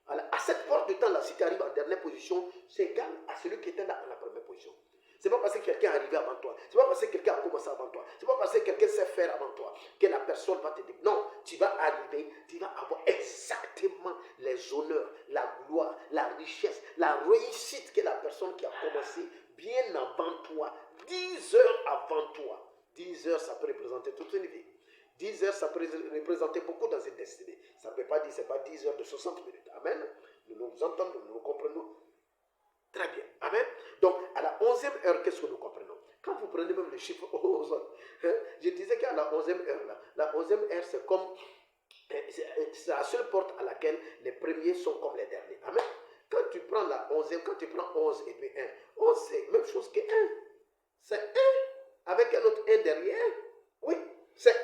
Alors, à cette porte du temps là, si tu arrives en dernière position, c'est égal à celui qui était là en la première position. C'est pas parce que quelqu'un est arrivé avant toi. C'est pas parce que quelqu'un a commencé avant toi. C'est pas parce que quelqu'un sait faire avant toi que la personne va te dire. Non, tu vas arriver, tu vas avoir exactement les honneurs, la gloire, la richesse, la réussite que la personne qui a commencé bien avant toi, 10 heures avant toi. 10 heures, ça peut représenter toute une vie. 10 heures, ça peut représenter beaucoup dans une destinée. Ça ne peut pas dire, c'est pas 10 heures de 60 minutes. Amen. Nous nous entendons, nous nous comprenons. Très bien. Amen. Donc, à la 11e heure, qu'est-ce que nous comprenons? Quand vous prenez même le chiffre 11, je disais qu'à la 11e heure, là, la 11e heure, c'est comme, c'est la seule porte à laquelle les premiers sont comme les derniers. Amen. Quand tu prends la 11e, quand tu prends 11 et puis 1, 11 c'est la même chose que 1. C'est 1 avec un autre 1 derrière. Oui, c'est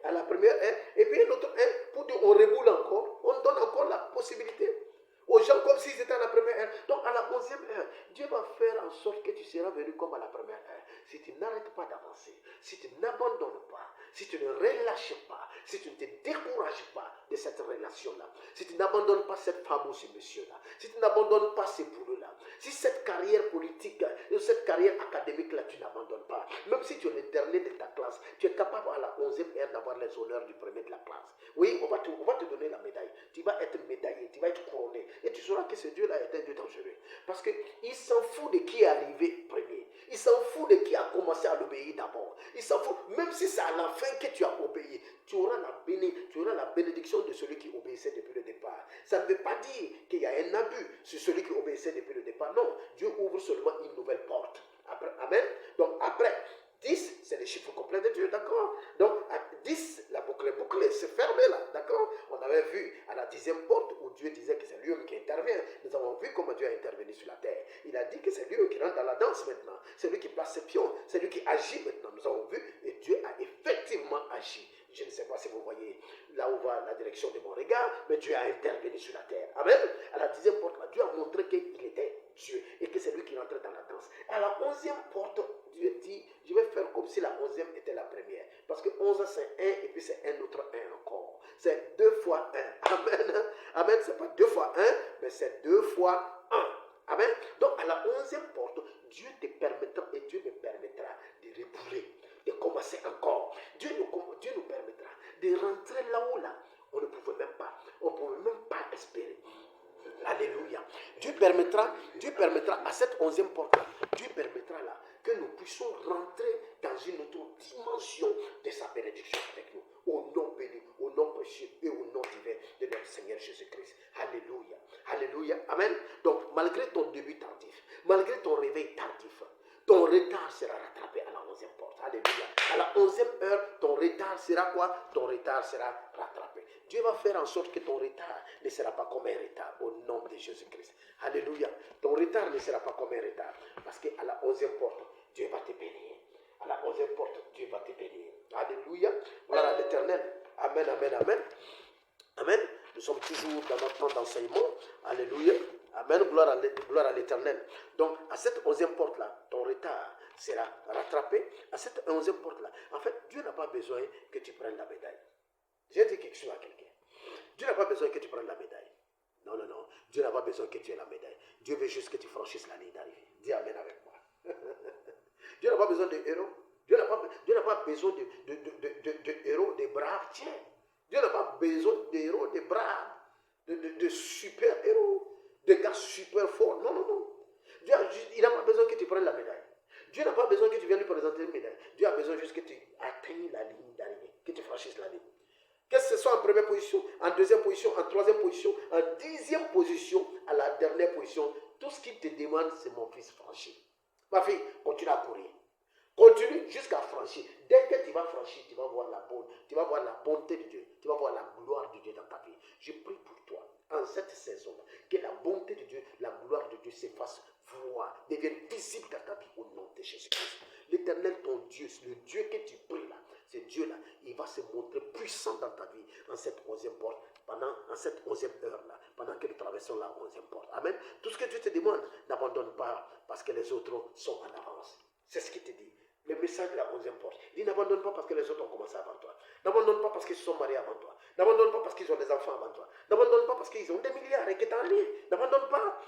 1 à la première 1 et puis un autre 1 pour dire on reboule encore, on donne encore la possibilité aux gens comme s'ils étaient à la première heure. Donc à la 11e heure, Dieu va faire en sorte que tu seras venu comme à la première heure. Si tu n'arrêtes pas d'avancer, si tu n'abandonnes pas, si tu ne relâches pas, si tu ne te décourages pas de cette relation-là, si tu n'abandonnes pas cette femme ou ce monsieur-là, si tu n'abandonnes pas ce boulot-là, si cette carrière politique, cette carrière académique-là, tu n'abandonnes pas, même si tu es le dernier de ta classe, tu es capable à la 11e heure d'avoir les honneurs du premier de la classe. Oui, on va te donner la médaille. Tu vas être médaillé, tu vas être couronné. Et tu sauras que ce Dieu-là est un Dieu dangereux. Parce qu'il s'en fout de qui est arrivé premier. Il s'en fout de qui a commencé à l'obéir d'abord. Il s'en fout, même si c'est à la fin que tu as obéi, tu auras la bénédiction de celui qui obéissait depuis le départ. Ça ne veut pas dire qu'il y a un abus sur celui qui obéissait depuis le départ. Non, Dieu ouvre seulement une nouvelle porte. Après, amen. Donc après, 10, c'est le chiffre complet de Dieu, d'accord? Donc, à 10, la boucle est bouclée, c'est fermé là, d'accord? On avait vu à la 10e porte où Dieu disait que c'est lui qui intervient. Nous avons vu comment Dieu a intervenu sur la terre. Il a dit que c'est lui qui rentre dans la danse maintenant. C'est lui qui place ses pions, c'est lui qui agit maintenant. Nous avons vu et Dieu a effectivement agi. Je ne sais pas si vous voyez là où va la direction de mon regard, mais Dieu a intervenu sur la terre. Amen. À la 10e porte, là, Dieu a montré qu'il était Dieu et que c'est lui qui rentrait dans la danse. À la 11e porte, Dieu dit, je vais faire comme si la 11e était la première. Parce que 11 c'est 1 et puis c'est un autre 1 encore. C'est 2 fois 1. Amen. Amen. C'est pas 2 fois 1, mais c'est 2 fois 1. Amen. Donc à la 11e porte, Dieu te permettra et Dieu me permettra de rebouler, de commencer encore. Dieu nous permettra de rentrer là où là, on ne pouvait même pas. On ne pouvait même pas permettra à cette 11e porte-là, Dieu permettra là que nous puissions rentrer dans une autre dimension de sa bénédiction avec nous. Au nom béni, au nom précieux et au nom divin de notre Seigneur Jésus-Christ. Alléluia. Alléluia. Amen. Donc, malgré ton début tardif, malgré ton réveil tardif, ton retard sera rattrapé à la 11e porte. Alléluia. À la 11e heure, ton retard sera quoi? Ton retard sera rattrapé. Dieu va faire en sorte que ton retard ne sera pas comme un retard au nom de Jésus-Christ. Alléluia. Ton retard ne sera pas comme un retard. Parce qu'à la 11e porte, Dieu va te bénir. À la 11e porte, Dieu va te bénir. Alléluia. Gloire à l'Éternel. Amen, amen, amen. Amen. Nous sommes toujours dans notre temps d'enseignement. Alléluia. Amen. Gloire à l'Éternel. Donc, à cette 11e porte-là, ton retard sera rattrapé. À cette 11e porte-là, en fait, Dieu n'a pas besoin que tu prennes la médaille. J'ai dit quelque chose à quelqu'un. Dieu n'a pas besoin que tu prennes la médaille. Non, non, non. Dieu n'a pas besoin que tu aies la médaille. Dieu veut juste que tu franchisses la ligne d'arrivée. Dis Amen avec moi. Dieu n'a pas besoin de héros. Dieu n'a pas besoin de héros, de braves. Tiens. Dieu n'a pas besoin de héros, de braves, de super héros, de gars super forts. Non, non, non. Dieu il n'a pas besoin que tu prennes la médaille. Dieu n'a pas besoin que tu viennes lui présenter une médaille. Dieu a besoin juste que tu atteignes la ligne d'arrivée, que tu franchisses la ligne. Que ce soit en première position, en deuxième position, en troisième position, en 10e position, à la dernière position, tout ce qu'il te demande, c'est mon fils franchi. Ma fille, continue à courir. Continue jusqu'à franchir. Dès que tu vas franchir, tu vas voir la bonté de Dieu. Tu vas voir la gloire de Dieu dans ta vie. Je prie pour toi, en cette saison-là, que la bonté de Dieu, la gloire de Dieu se fasse voir, devienne visible dans ta vie au nom de Jésus-Christ. L'Éternel, ton Dieu, le Dieu que tu pries là, ce Dieu-là, il va se montrer puissant dans ta vie en cette 11e porte, en cette 11e heure-là, pendant que nous traversons la 11e porte. Amen. Tout ce que Dieu te demande, n'abandonne pas parce que les autres sont en avance. C'est ce qu'il te dit. Le message de la 11e porte. Il dit n'abandonne pas parce que les autres ont commencé avant toi. N'abandonne pas parce qu'ils se sont mariés avant toi. N'abandonne pas parce qu'ils ont des enfants avant toi. N'abandonne pas parce qu'ils ont des milliards et que tu as rien. N'abandonne pas.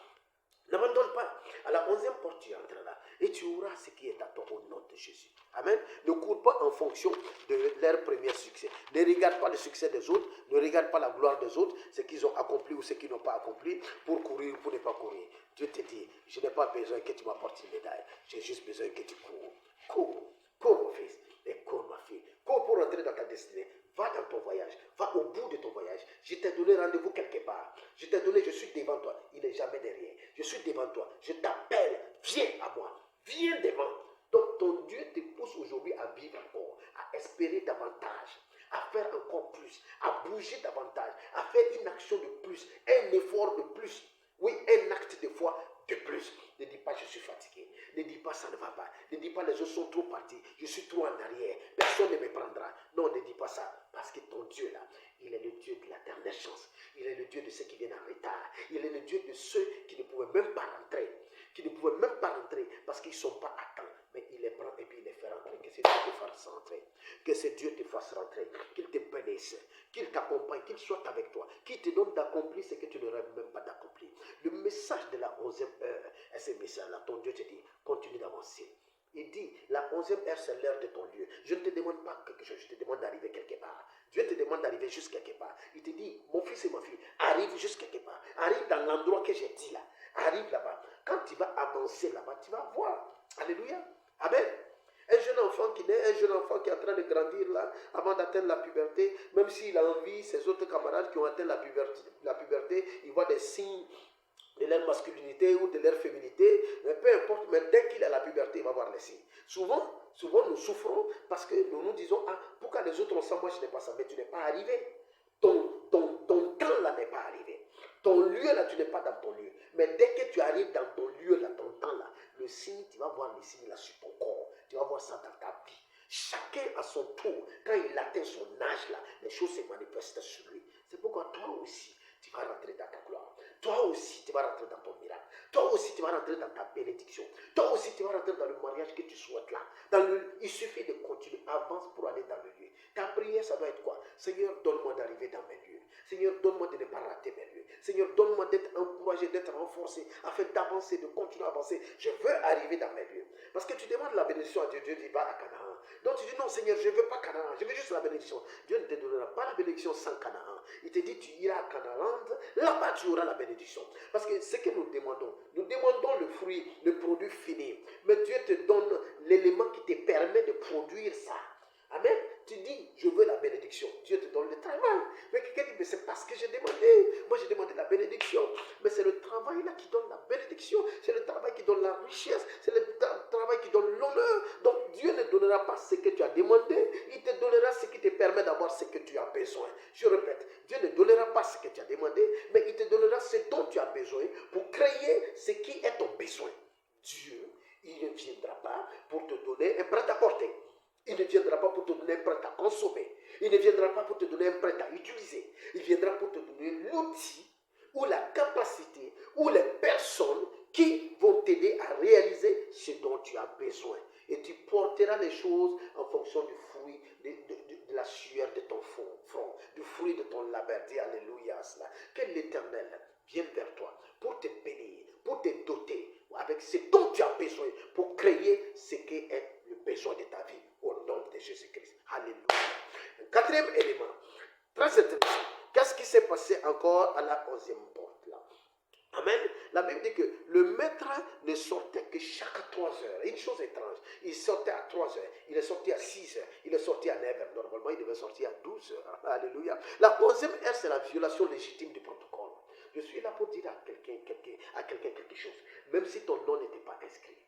N'abandonne pas. À la 11e porte, tu entreras et tu auras ce qui est à toi au nom de Jésus. Amen. Ne cours pas en fonction de leur premier succès. Ne regarde pas le succès des autres. Ne regarde pas la gloire des autres, ce qu'ils ont accompli ou ce qu'ils n'ont pas accompli, pour courir ou pour ne pas courir. Dieu te dit, je n'ai pas besoin que tu m'apportes une médaille. J'ai juste besoin que tu cours. Cours mon fils et cours ma fille. Cours pour entrer dans ta destinée. Va dans ton voyage. Va au bout de ton voyage. Je t'ai donné rendez-vous quelque part. Je t'ai donné, je suis devant toi. Il n'est jamais derrière. Je suis devant toi. Je t'appelle. Viens à moi. Viens devant. Donc ton Dieu te pousse aujourd'hui à vivre encore, à espérer davantage, à faire encore plus, à bouger davantage, à faire une action de plus, un effort de plus. Oui, un acte de foi de plus. Ne dis pas je suis fatigué. Ne dis pas ça ne va pas. Ne dis pas les autres sont trop partis. Je suis trop en arrière. Personne ne me prendra. Non, ne dis pas ça. Parce que ton Dieu là, il est le Dieu de la dernière chance. Il est le Dieu de ceux qui viennent en retard. Il est le Dieu de ceux qui ne pouvaient même pas rentrer. Qui ne pouvaient même pas rentrer parce qu'ils ne sont pas à temps. Mais il les prend et puis il les fait rentrer. Que ce Dieu te fasse rentrer. Que ce Dieu te fasse rentrer. Qu'il te bénisse. Qu'il t'accompagne. Qu'il soit avec toi. Qu'il te donne d'accomplir ce que tu ne rêves même pas d'accomplir. Le message de la 11e heure est ce message-là. Ton Dieu te dit, continue d'avancer. Il dit, la 11e heure, c'est l'heure de ton lieu. Je ne te demande pas quelque chose, je te demande d'arriver quelque part. Dieu te demande d'arriver juste quelque part. Il te dit, mon fils et ma fille, arrive juste quelque part. Arrive dans l'endroit que j'ai dit là. Arrive là-bas. Quand tu vas avancer là-bas, tu vas voir. Alléluia. Amen. Un jeune enfant qui naît, un jeune enfant qui est en train de grandir là, avant d'atteindre la puberté, même s'il a envie, ses autres camarades qui ont atteint la puberté, ils voient des signes de leur masculinité ou de leur féminité, mais peu importe, mais dès qu'il a la puberté, il va voir les signes. Souvent, nous souffrons parce que nous nous disons, ah, pourquoi les autres ont ça, moi je n'ai pas ça, mais tu n'es pas arrivé. Ton temps là n'est pas arrivé. Ton lieu là, tu n'es pas dans ton lieu. Mais dès que tu arrives dans ton lieu là, ton temps là, le signe, tu vas voir les signes là sur ton corps. Tu vas voir ça dans ta vie. Chacun à son tour, quand il atteint son âge là, les choses se manifestent sur lui. C'est pourquoi toi aussi, tu vas rentrer dans ta gloire. Toi aussi, tu vas rentrer dans ton miracle. Toi aussi, tu vas rentrer dans ta bénédiction. Toi aussi, tu vas rentrer dans le mariage que tu souhaites là. Il suffit de continuer. Avance pour aller dans le lieu. Ta prière, ça doit être quoi? Seigneur, donne-moi d'arriver dans mes lieux. Seigneur, donne-moi de ne pas rater mes lieux. Seigneur, donne-moi d'être encouragé, d'être renforcé, afin d'avancer, de continuer à avancer. Je veux arriver dans mes lieux. Parce que tu demandes la bénédiction à Dieu. Dieu dit, va à Canaan. Donc tu dis non Seigneur, je ne veux pas Canaan, je veux juste la bénédiction. Dieu ne te donnera pas la bénédiction sans Canaan. Il te dit tu iras à Canaan, là-bas tu auras la bénédiction. Parce que ce que nous demandons le fruit, le produit fini. Mais Dieu te donne l'élément qui te permet de produire ça. Amen. Tu dis, je veux la bénédiction. Dieu te donne le travail. Mais quelqu'un dit, mais c'est pas ce que j'ai demandé. Moi, j'ai demandé la bénédiction. Mais c'est le travail là qui donne la bénédiction. C'est le travail qui donne la richesse. C'est le travail qui donne l'honneur. Donc, Dieu ne donnera pas ce que tu as demandé. Il te donnera ce qui te permet d'avoir ce que tu as besoin. Je répète, Dieu ne donnera pas ce que tu as demandé, mais il te donnera ce dont tu as besoin pour créer ce qui est ton besoin. Dieu, il ne viendra pas pour te donner un prêt-à-porter. Il ne viendra pas pour te donner un prêt à consommer. Il ne viendra pas pour te donner un prêt à utiliser. Il viendra pour te donner l'outil ou la capacité ou les personnes qui vont t'aider à réaliser ce dont tu as besoin. Et tu porteras les choses en fonction du fruit, de la sueur de ton front, du fruit de ton labeur. Dis alléluia à cela. Que l'Éternel vienne vers toi pour te bénir, pour te doter avec ce dont tu as besoin, pour créer ce qui est le besoin de ta vie. Au nom de Jésus-Christ. Alléluia. Un quatrième élément, très intéressant. Qu'est-ce qui s'est passé encore à la 11e porte là? Amen. La Bible dit que le maître ne sortait que chaque 3 heures. Une chose étrange. Il sortait à 3 heures. Il est sorti à 6 heures. Il est sorti à 9 heures. Normalement, il devait sortir à 12 heures. Alléluia. La 11e heure, c'est la violation légitime du protocole. Je suis là pour dire à quelqu'un quelque chose. Même si ton nom n'était pas inscrit.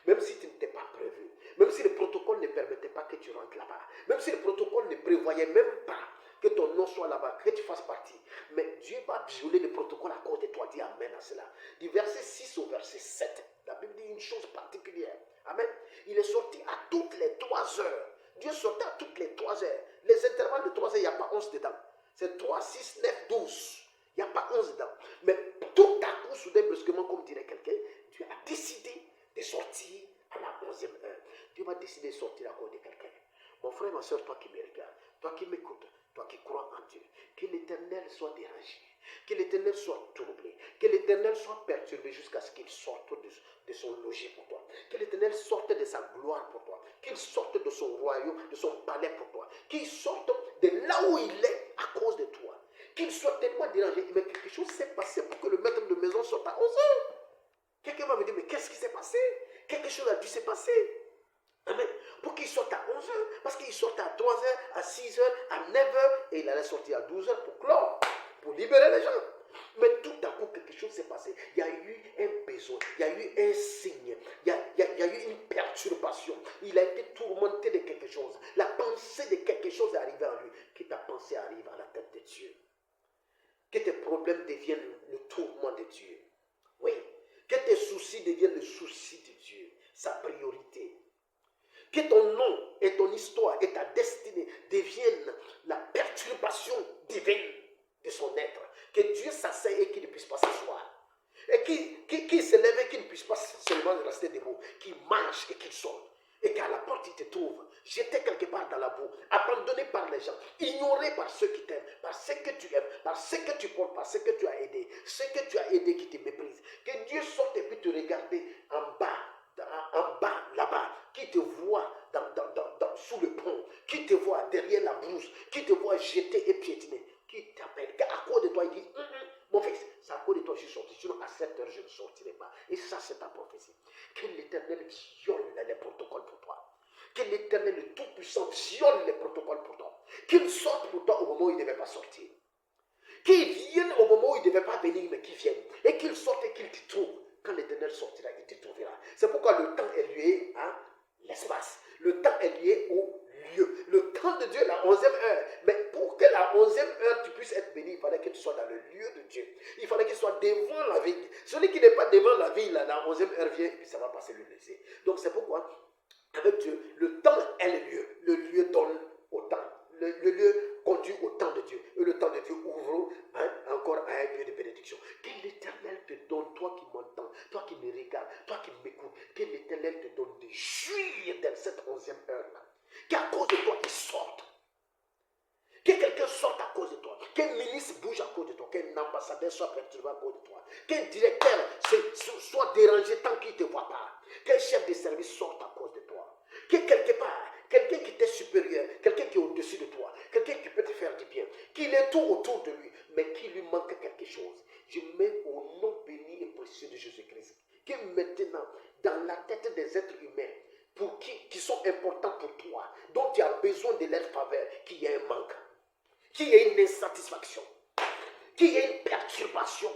Même si tu n'étais pas prévu. Même si le protocole ne permettait pas que tu rentres là-bas. Même si le protocole ne prévoyait même pas que ton nom soit là-bas, que tu fasses partie. Mais Dieu va violer le protocole à cause de toi. Dis amen à cela. Du verset 6 au verset 7, la Bible dit une chose particulière. Amen. Il est sorti à toutes les 3 heures. Dieu sortait à toutes les 3 heures. Les intervalles de 3 heures, il n'y a pas 11 dedans. C'est 3, 6, 9, 12. Il n'y a pas 11 dedans. Mais tout à coup, soudain, brusquement, comme dirait quelqu'un, Dieu a décidé de sortir à la 11e heure. Dieu va décider de sortir à cause de quelqu'un. Mon frère, ma soeur, toi qui me regardes, toi qui m'écoutes, toi qui crois en Dieu, que l'Éternel soit dérangé, que l'Éternel soit troublé, que l'Éternel soit perturbé jusqu'à ce qu'il sorte de son logis pour toi, que l'Éternel sorte de sa gloire pour toi, qu'il sorte de son royaume, de son palais pour toi, qu'il sorte de là où il est à cause de toi, qu'il soit tellement dérangé. Mais quelque chose s'est passé pour que le maître de maison sorte à 11 heures. Quelqu'un va me dire, mais qu'est-ce qui s'est passé? Quelque chose a dû se passer. Amen. Pour qu'il sorte à 11 heures, parce qu'il sortait à 3 heures, à 6 heures, à 9 heures, et il allait sortir à 12 heures pour clore, pour libérer les gens. Mais tout à coup, quelque chose s'est passé. Il y a eu un besoin, il y a eu un signe, il y a eu une perturbation. Il a été tourmenté de quelque chose. La pensée de quelque chose est arrivée en lui. Que ta pensée arrive à la tête de Dieu. Que tes problèmes deviennent le tourment de Dieu. Oui. Que tes soucis deviennent le souci de Dieu, sa priorité. Que ton nom et ton histoire et ta destinée deviennent la perturbation divine de son être. Que Dieu s'asseye et qu'il ne puisse pas s'asseoir. Et qu'il se lève et qu'il ne puisse pas seulement rester debout. Qu'il marche et qu'il sorte. Et qu'à la porte il te trouve, jeté quelque part dans la boue, abandonné par les gens, ignoré par ceux qui t'aiment, par ceux que tu aimes, par ceux que tu portes, par ceux que tu as aidés, ceux que tu as aidés qui te méprisent. Que Dieu sorte et puis te regarder en bas, là-bas, qui te voit sous le pont, qui te voit derrière la brousse, qui te voit jeter et piétiner, qui t'appelle, à cause de toi, il dit, mon fils, c'est à cause de toi que je suis sorti, sinon à 7 heures je ne sortirai pas. Et ça, c'est ta prophétie. Que l'Éternel viole les protocoles pour toi. Que l'Éternel, le Tout-Puissant, viole les protocoles pour toi. Qu'il sorte pour toi au moment où il ne devait pas sortir. Qu'il vienne au moment où il ne devait pas venir, mais qu'il vienne. Et qu'il sorte et qu'il te trouve. Quand l'Éternel sortira, il te trouvera. C'est pourquoi le temps est lié à l'espace. Le temps est lié au lieu. Le temps de Dieu est la 11e heure. Mais pour que la 11e heure, tu puisses être béni, il fallait que tu sois dans le lieu de Dieu. Il fallait qu'il soit devant la ville. Celui qui n'est pas devant la ville, la 11e heure vient et puis ça va passer le laisser. Donc c'est pourquoi, avec Dieu, le temps est le lieu. Le lieu donne au temps. Le lieu conduit au temps de Dieu. Et le temps de Dieu ouvre encore à un lieu de bénédiction. Que l'Éternel te donne, toi qui m'entends, toi qui me regardes, toi qui m'écoutes, que l'Éternel te donne de jouir dans cette 11e heure-là. Qu'à cause de toi, il sorte. Que quelqu'un sorte à cause de toi. Qu'un ministre bouge à cause de toi. Qu'un ambassadeur soit perturbé à cause de toi. Qu'un directeur soit dérangé tant qu'il ne te voit pas. Qu'un chef de service sorte à cause de toi. Que quelque part, quelqu'un qui t'est supérieur, quelqu'un qui est au-dessus de toi, quelqu'un qui peut te faire du bien, qu'il est tout autour de lui, mais qu'il lui manque quelque chose. Je mets au nom béni et précieux de Jésus-Christ, que maintenant, dans la tête des êtres humains, pour qui sont importants pour toi, dont tu as besoin de leur faveur, qu'il y ait un manque, qu'il y ait une insatisfaction, qu'il y ait une perturbation,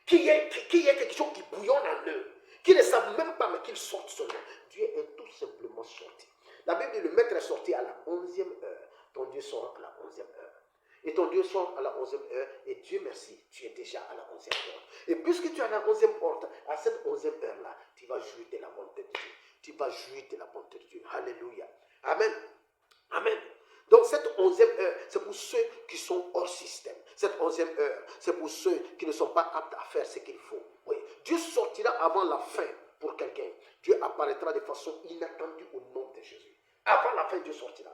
qu'il y ait quelque chose qui bouillonne en eux, qu'ils ne savent même pas, mais qu'ils sortent seulement. Dieu est tout simplement sorti. La Bible dit, le maître est sorti à la 11e heure. Ton Dieu sort à la 11e heure. Et ton Dieu sort à la 11e heure. Et Dieu merci, tu es déjà à la 11e heure. Et puisque tu es à la 11e porte, à cette 11e heure-là, tu vas jouir de la bonté de Dieu. Tu vas jouir de la bonté de Dieu. Alléluia. Amen. Amen. Donc cette 11e heure, c'est pour ceux qui sont hors système. Cette 11e heure, c'est pour ceux qui ne sont pas aptes à faire ce qu'il faut. Oui. Dieu sortira avant la fin pour quelqu'un. Dieu apparaîtra de façon inattendue au nom de Jésus. Avant la fin, Dieu sortira.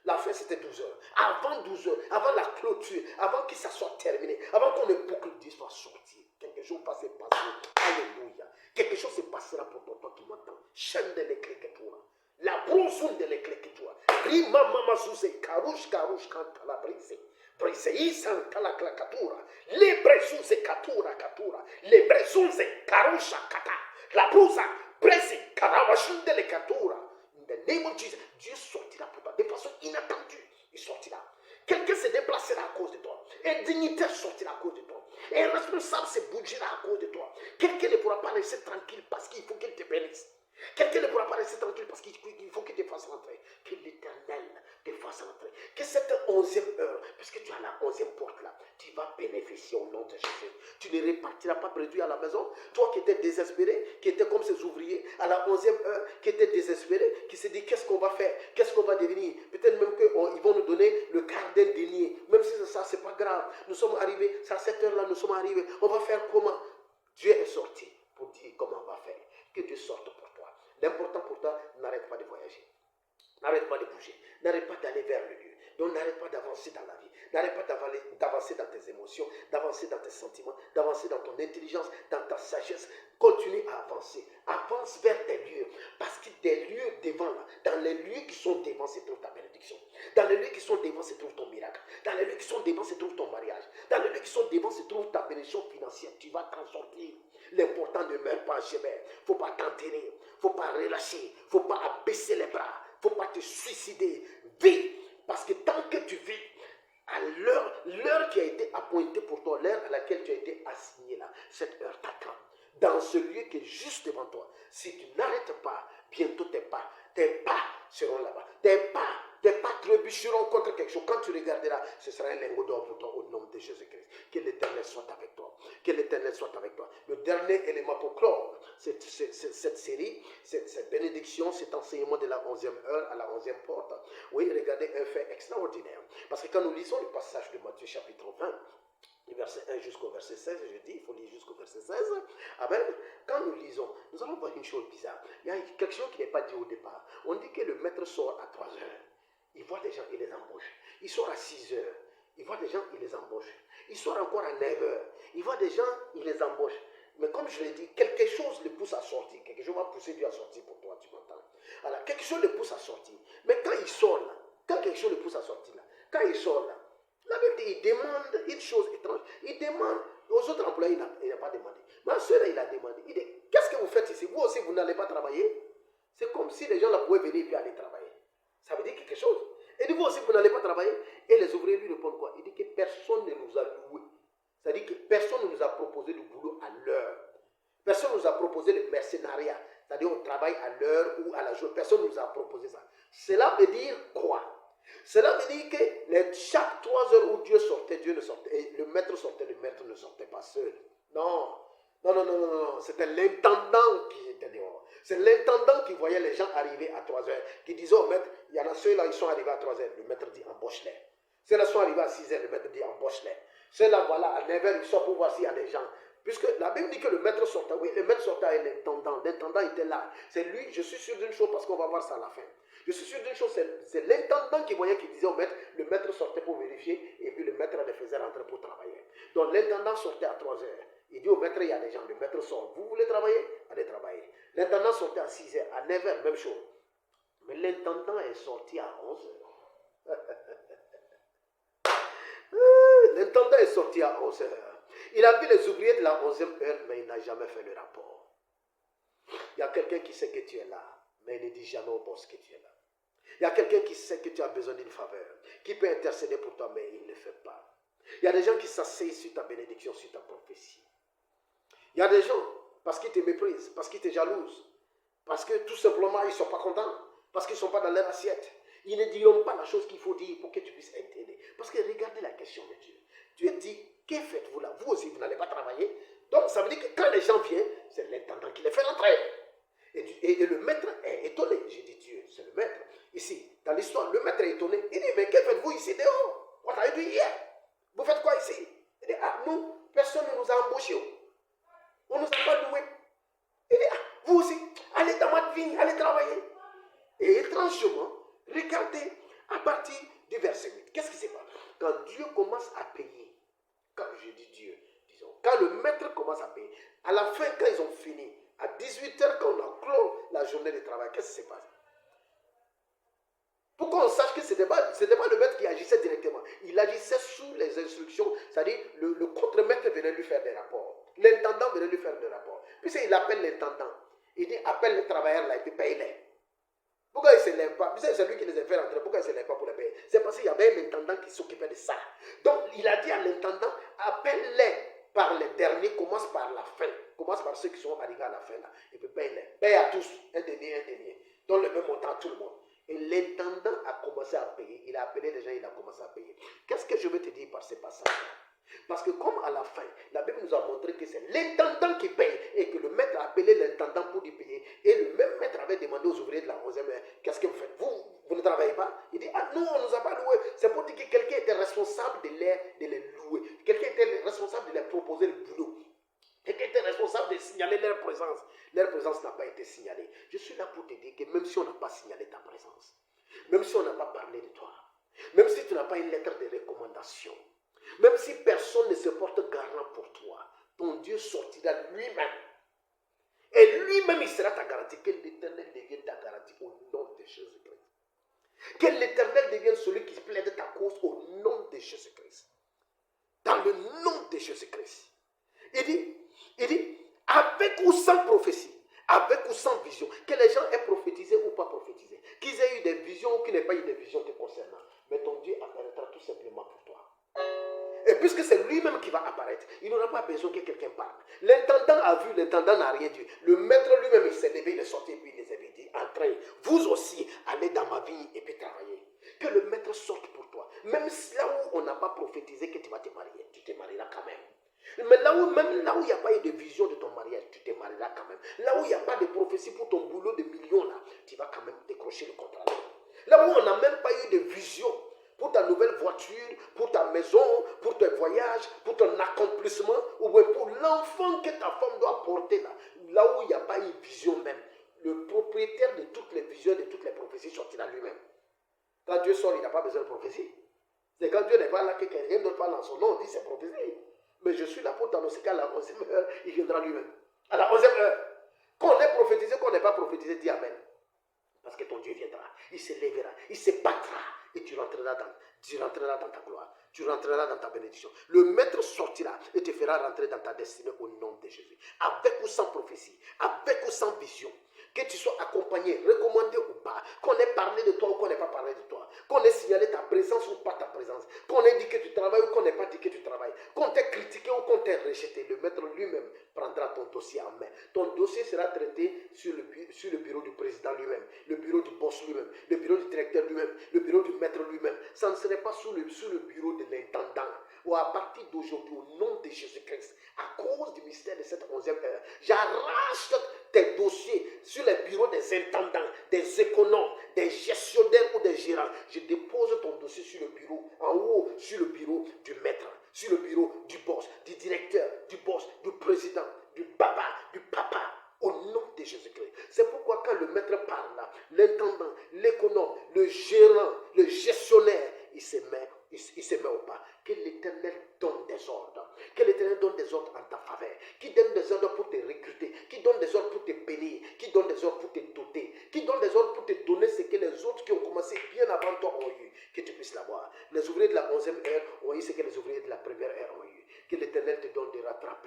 La fin, c'était 12 heures. Avant 12 heures, avant la clôture, avant que ça soit terminé, avant qu'on ne boucle Dieu soit sorti, quelque chose va se passer. Alléluia. Quelque chose se passera pour toi qui m'entend. Chaîne de l'écriture. La brousoune de l'écriture. Rima mama zouze, karouche kanta la brise. Brisei santa la clacatura. Le bresouze katura. Le bresouze karusha kata. La brousa, brese, karawashun de l'écriture. In the name of Jesus, Dieu sortira pour toi de façon inattendue. Il sortira. Quelqu'un se déplacera à cause de toi. Un dignitaire sortira à cause de toi. Un responsable se bougera à cause de toi. Quelqu'un ne pourra pas rester tranquille parce qu'il faut qu'il te bénisse. Quelqu'un ne pourra pas rester tranquille parce qu'il faut qu'il te fasse rentrer. Que l'Éternel te fasse rentrer. Que cette 11e heure, puisque tu as la 11e porte là, tu vas bénéficier au nom de Jésus. Tu ne repartiras pas perdu à la maison. Toi qui étais désespéré, qui étais comme ces ouvriers, à la 11e heure, qui étais désespéré, qui se dit qu'est-ce qu'on va faire, qu'est-ce qu'on va devenir. Peut-être même qu'ils vont nous donner le quart d'un denier. Même si c'est ça, c'est pas grave. Nous sommes arrivés, c'est à cette heure-là, nous sommes arrivés. On va faire comment? Dieu est sorti pour dire comment on va faire. Que Dieu sorte pour toi. L'important pour toi, n'arrête pas de voyager. N'arrête pas de bouger. N'arrête pas d'aller vers le lieu. Donc n'arrête pas d'avancer dans la vie. N'arrête pas d'avancer dans tes émotions, d'avancer dans tes sentiments, d'avancer dans ton intelligence, dans ta sagesse. Continue à avancer. Avance vers tes lieux. Parce que des lieux devant là, dans les lieux qui sont devant, se trouve ta bénédiction. Dans les lieux qui sont devant, se trouve ton miracle. Dans les lieux qui sont devant, se trouve ton mariage. Dans les lieux qui sont devant, se trouve ta bénédiction financière. Tu vas t'en sortir. L'important ne meurt pas en chemin. Il ne faut pas t'enterrer. Il ne faut pas relâcher. Il ne faut pas abaisser les bras. Il ne faut pas te suicider. Vis. Parce que tant que tu vis, à l'heure qui a été appointée pour toi, l'heure à laquelle tu as été assigné là, cette heure t'attend. Dans ce lieu qui est juste devant toi. Si tu n'arrêtes pas, bientôt tes pas seront là-bas. Tes pas trébucheront contre quelque chose. Quand tu regarderas, ce sera un lingot d'or pour toi au nom de Jésus-Christ. Que l'Éternel soit avec toi. Que l'Éternel soit avec toi. Le dernier élément pour clore cette série, cette bénédiction, cet enseignement de la 11e heure à la 11e porte. Oui, regardez un fait extraordinaire. Parce que quand nous lisons le passage de Matthieu chapitre 20, du verset 1 jusqu'au verset 16, je dis, il faut lire jusqu'au verset 16. Amen. Quand nous lisons, nous allons voir une chose bizarre. Il y a quelque chose qui n'est pas dit au départ. On dit que le maître sort à 3 heures. Il voit des gens, il les embauche. Il sort à 6 heures. Il voit des gens, il les embauche. Il sort encore à 9 heures. Il voit des gens, il les embauche. Mais comme je l'ai dit, quelque chose le pousse à sortir. Quelque chose va pousser Dieu à sortir pour toi, tu m'entends. Alors, quelque chose le pousse à sortir. Mais quand il sort là, quand quelque chose le pousse à sortir là, quand il sort là, la Bible dit, il demande une chose étrange. Il demande aux autres employés, il n'a pas demandé. Ma soeur, il a demandé. Il dit, qu'est-ce que vous faites ici? Vous aussi, vous n'allez pas travailler? C'est comme si les gens là pouvaient venir et aller travailler. Ça veut dire quelque chose. Et dit, vous aussi, vous n'allez pas travailler? Et les ouvriers lui répondent quoi? Il dit que personne ne nous a loué. C'est-à-dire que personne ne nous a proposé du boulot à l'heure. Personne ne nous a proposé le mercenariat. C'est-à-dire on travaille à l'heure ou à la journée. Personne ne nous a proposé ça. Cela veut dire quoi? Cela veut dire que chaque 3 heures où Dieu sortait, Dieu ne sortait. Et le maître ne sortait pas seul. Non. C'était l'intendant qui était dehors. C'est l'intendant qui voyait les gens arriver à 3 heures. Qui disait au maître, il y en a ceux-là, ils sont arrivés à 3 heures. Le maître dit, embauche-les. Ceux-là sont arrivés à 6 heures. Le maître dit, embauche-les. Ceux-là, voilà, à 9 heures, ils sortent pour voir s'il y a des gens. Puisque la Bible dit que le maître sortait. Oui, le maître sortait avec l'intendant. L'intendant était là. C'est lui, je suis sûr d'une chose parce qu'on va voir ça à la fin. Je suis sûr d'une chose, c'est l'intendant qui voyait, qui disait au maître, le maître sortait pour vérifier et puis le maître les faisait rentrer pour travailler. Donc l'intendant sortait à 3 heures. Il dit au maître, il y a des gens. Le maître sort. Vous voulez travailler? Allez travailler. L'intendant sortait à 6 heures. À 9 heures, même chose. Mais l'intendant est sorti à 11 heures. L'intendant est sorti à 11 heures. Il a vu les ouvriers de la 11e heure, mais il n'a jamais fait le rapport. Il y a quelqu'un qui sait que tu es là, mais il ne dit jamais au boss que tu es là. Il y a quelqu'un qui sait que tu as besoin d'une faveur, qui peut intercéder pour toi, mais il ne le fait pas. Il y a des gens qui s'asseyent sur ta bénédiction, sur ta prophétie. Il y a des gens, parce qu'ils te méprisent, parce qu'ils te jalousent, parce que tout simplement, ils ne sont pas contents, parce qu'ils ne sont pas dans leur assiette. Ils ne diront pas la chose qu'il faut dire pour que tu puisses être aidé. Parce que regardez la question de Dieu. Dieu dit, que faites-vous là? Vous aussi, vous n'allez pas travailler. Donc, ça veut dire que quand les gens viennent, c'est l'intendant qui les fait rentrer. Et le maître est étonné. J'ai dit, Dieu, c'est le maître. Ici, dans l'histoire, le maître est étonné. Il dit, mais que faites-vous ici dehors? What are you doing here? Vous faites quoi ici? Il dit, ah, nous, personne ne nous a embauchés. On ne nous a pas loués. Il dit, ah, vous aussi, allez dans ma vigne, allez travailler. Et étrangement, regardez à partir du verset 8. Qu'est-ce qui se passe? Quand Dieu commence à payer, quand je dis Dieu, disons, quand le maître commence à payer, à la fin, quand ils ont fini, à 18h, quand on a clos la journée de travail, qu'est-ce qui se passe? Pour qu'on sache que ce n'était pas le maître qui agissait directement. Il agissait sous les instructions, c'est-à-dire le contre-maître venait lui faire des rapports. L'intendant venait lui faire des rapports. Puis il appelle l'intendant. Il dit, appelle les travailleurs là et puis paye-les. Pourquoi il ne se lève pas? C'est lui qui les a fait rentrer. Pourquoi il ne se lève pas pour les payer? C'est parce qu'il y avait un intendant qui s'occupait de ça. Donc, il a dit à l'intendant, appelle-les par les derniers, commence par la fin. Commence par ceux qui sont arrivés à la fin là. Et puis paye-les. Paye à tous. Un denier. Donne le même montant à tout le monde. Et l'intendant a commencé à payer. Il a appelé les gens, il a commencé à payer. Qu'est-ce que je veux te dire par ce passage-là? Parce que comme à la fin, la Bible nous a montré que c'est l'intendant qui paye et que le maître a appelé l'intendant pour lui payer. Et le même maître avait demandé aux ouvriers de la 11e heure, qu'est-ce que vous faites? Vous ne travaillez pas? Il dit, ah non, on ne nous a pas loué. C'est pour dire que quelqu'un était responsable de les louer. Quelqu'un était responsable de leur proposer le boulot. Quelqu'un était responsable de signaler leur présence. Leur présence n'a pas été signalée. Je suis là pour te dire que même si on n'a pas signalé ta présence, même si on n'a pas parlé de toi, même si tu n'as pas une lettre de recommandation, même si personne ne se porte garant pour toi, ton Dieu sortira lui-même. Et lui-même, il sera ta garantie. Que l'Éternel devienne ta garantie au nom de Jésus-Christ. Que l'Éternel devienne celui qui plaide ta cause au nom de Jésus-Christ. Dans le nom de Jésus-Christ. Il dit, avec ou sans prophétie, avec ou sans vision, que les gens aient prophétisé ou pas prophétisé, qu'ils aient eu des visions ou qu'ils n'aient pas eu des visions te concernant. Mais ton Dieu apparaîtra tout simplement pour toi. Et puisque c'est lui-même qui va apparaître, il n'aura pas besoin que quelqu'un parle. L'intendant a vu, l'intendant n'a rien dit. Le maître lui-même, il s'est levé, il est sorti et puis il les avait dit, entrez, vous aussi, allez dans ma vie et puis travaillez. Que le maître sorte pour toi. Même là où on n'a pas prophétisé que tu vas te marier, tu te marieras quand même. Mais même là où il n'y a pas eu de vision de ton mariage, tu te marieras quand même. Là où il n'y a pas de prophétie pour ton boulot de millions, là, tu vas quand même décrocher le contrat. Là où on n'a même pas eu de vision pour ta nouvelle voiture, pour ta maison, pour tes voyages, pour ton accomplissement, ou pour l'enfant que ta femme doit porter là. Là où il n'y a pas eu de vision même, le propriétaire de toutes les visions, de toutes les prophéties sortira lui-même. Quand Dieu sort, il n'a pas besoin de prophétie. C'est quand Dieu n'est pas là que quelqu'un d'autre parle en son nom, on dit c'est prophétie. Mais je suis là pour t'annoncer qu'à la 11e heure, il viendra lui-même. À la 11e heure. Qu'on ait prophétisé, qu'on n'ait pas prophétisé, dis Amen. Parce que ton Dieu viendra, il se lèvera, il se battra et tu rentreras dans ta gloire, tu rentreras dans ta bénédiction. Le maître sortira et te fera rentrer dans ta destinée au nom de Jésus. Avec ou sans prophétie, avec ou sans vision. Que tu sois accompagné, recommandé ou pas, qu'on ait parlé de toi ou qu'on n'ait pas parlé de toi, qu'on ait signalé ta présence ou pas ta présence, qu'on ait dit que tu travailles ou qu'on n'ait pas dit que tu travailles, qu'on t'ait critiqué ou qu'on t'ait rejeté, le maître lui-même prendra ton dossier en main. Ton dossier sera traité sur le bureau du président lui-même, le bureau du boss lui-même, le bureau du directeur lui-même, le bureau du maître lui-même. Ça ne serait pas sous le bureau de l'intendant. Ou à partir d'aujourd'hui, au nom de Jésus-Christ, à cause du mystère de cette 11e heure, j'arrache tes dossiers sur les bureaux des intendants, des économes, des gestionnaires ou des gérants. Je dépose ton dossier sur le bureau, en haut, sur le bureau du maître, sur le bureau du boss, du directeur, du boss, du président, du papa, au nom de Jésus-Christ. C'est pourquoi quand le maître parle là, l'intendant, l'économe, le gérant, le gestionnaire, il se met au pas. Que l'Éternel donne des ordres. Que l'Éternel donne des ordres en ta faveur. Qui donne des ordres pour te recruter. Qui donne des ordres pour te bénir. Qui donne des ordres pour te doter. Qui donne des ordres pour te donner ce que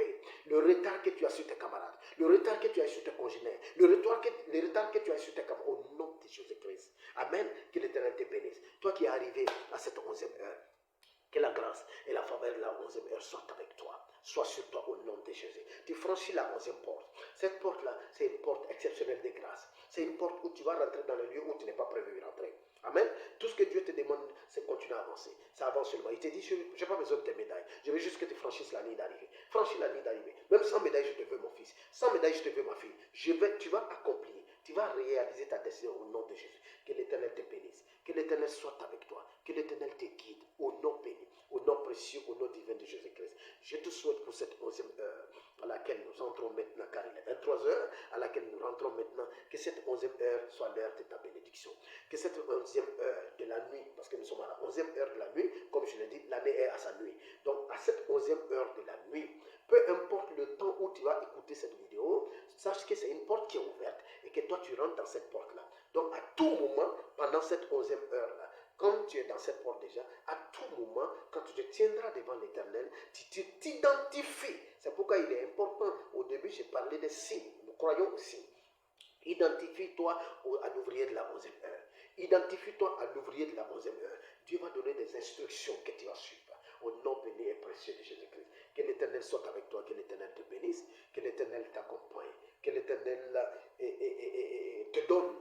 rattrapé, le retard que tu as sur tes camarades, le retard que tu as sur tes congénères, le retard que tu as sur tes camarades, au nom de Jésus-Christ. Amen. Que l'Éternel te bénisse. Toi qui es arrivé à cette 11e heure, que la grâce et la faveur de la 11e heure soient avec toi, soient sur toi au nom de Jésus. Tu franchis la 11e porte. Cette porte-là, c'est une porte exceptionnelle de grâce. C'est une porte où tu vas rentrer dans le lieu où tu n'es pas prévu rentrer. Amen. Tout ce que Dieu te demande, c'est de continuer à avancer. Ça avance seulement. Il te dit, je n'ai pas besoin de tes médailles. Je veux juste que tu franchisses la ligne d'arrivée. Franchis la ligne d'arrivée. Même sans médaille, je te veux mon fils. Sans médaille, je te veux ma fille. Tu vas accomplir. Tu vas réaliser ta destinée au nom de Jésus. Que l'Éternel te bénisse. Que l'Éternel soit avec toi. Que l'Éternel te guide au nom béni. Au nom précieux, au nom divin de Jésus-Christ. Je te souhaite pour cette 11e heure à laquelle nous entrons maintenant, car il est 23 heures, à laquelle nous rentrons maintenant, que cette 11e heure soit l'heure de ta bénédiction. Que cette 11e heure de la nuit, parce que nous sommes à la 11e heure de la nuit, comme je l'ai dit, l'année est à sa nuit. Donc à cette 11e heure de la nuit, peu importe le temps où tu vas écouter cette vidéo, sache que c'est une porte qui est ouverte et que toi tu rentres dans cette porte-là. Donc à tout moment, pendant cette 11e heure-là, quand tu es dans cette porte déjà, à tout moment, quand tu te tiendras devant l'Éternel, tu t'identifies. C'est pourquoi il est important. Au début, j'ai parlé des signes. Nous croyons aux signes. Identifie-toi à l'ouvrier de la 11e heure. Identifie-toi à l'ouvrier de la 11e heure. Dieu va donner des instructions que tu vas suivre. Au nom béni et précieux de Jésus-Christ. Que l'Éternel soit avec toi, que l'Éternel te bénisse, que l'Éternel t'accompagne, que l'Éternel te donne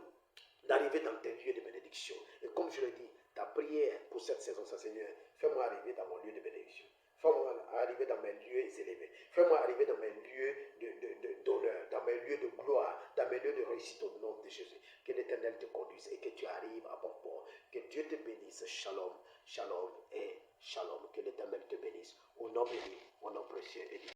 d'arriver dans tes lieux de bénédiction. Et comme je le dis, ta prière pour cette saison, ça Seigneur, fais-moi arriver dans mon lieu de bénédiction. Fais-moi arriver dans mes lieux élevés. Fais-moi arriver dans mes lieux d'honneur, dans mes lieux de gloire, dans mes lieux de réussite au nom de Jésus. Que l'Éternel te conduise et que tu arrives à bon port. Que Dieu te bénisse. Shalom, shalom et shalom. Que l'Éternel te bénisse. Au nom béni, au nom précieux et divin.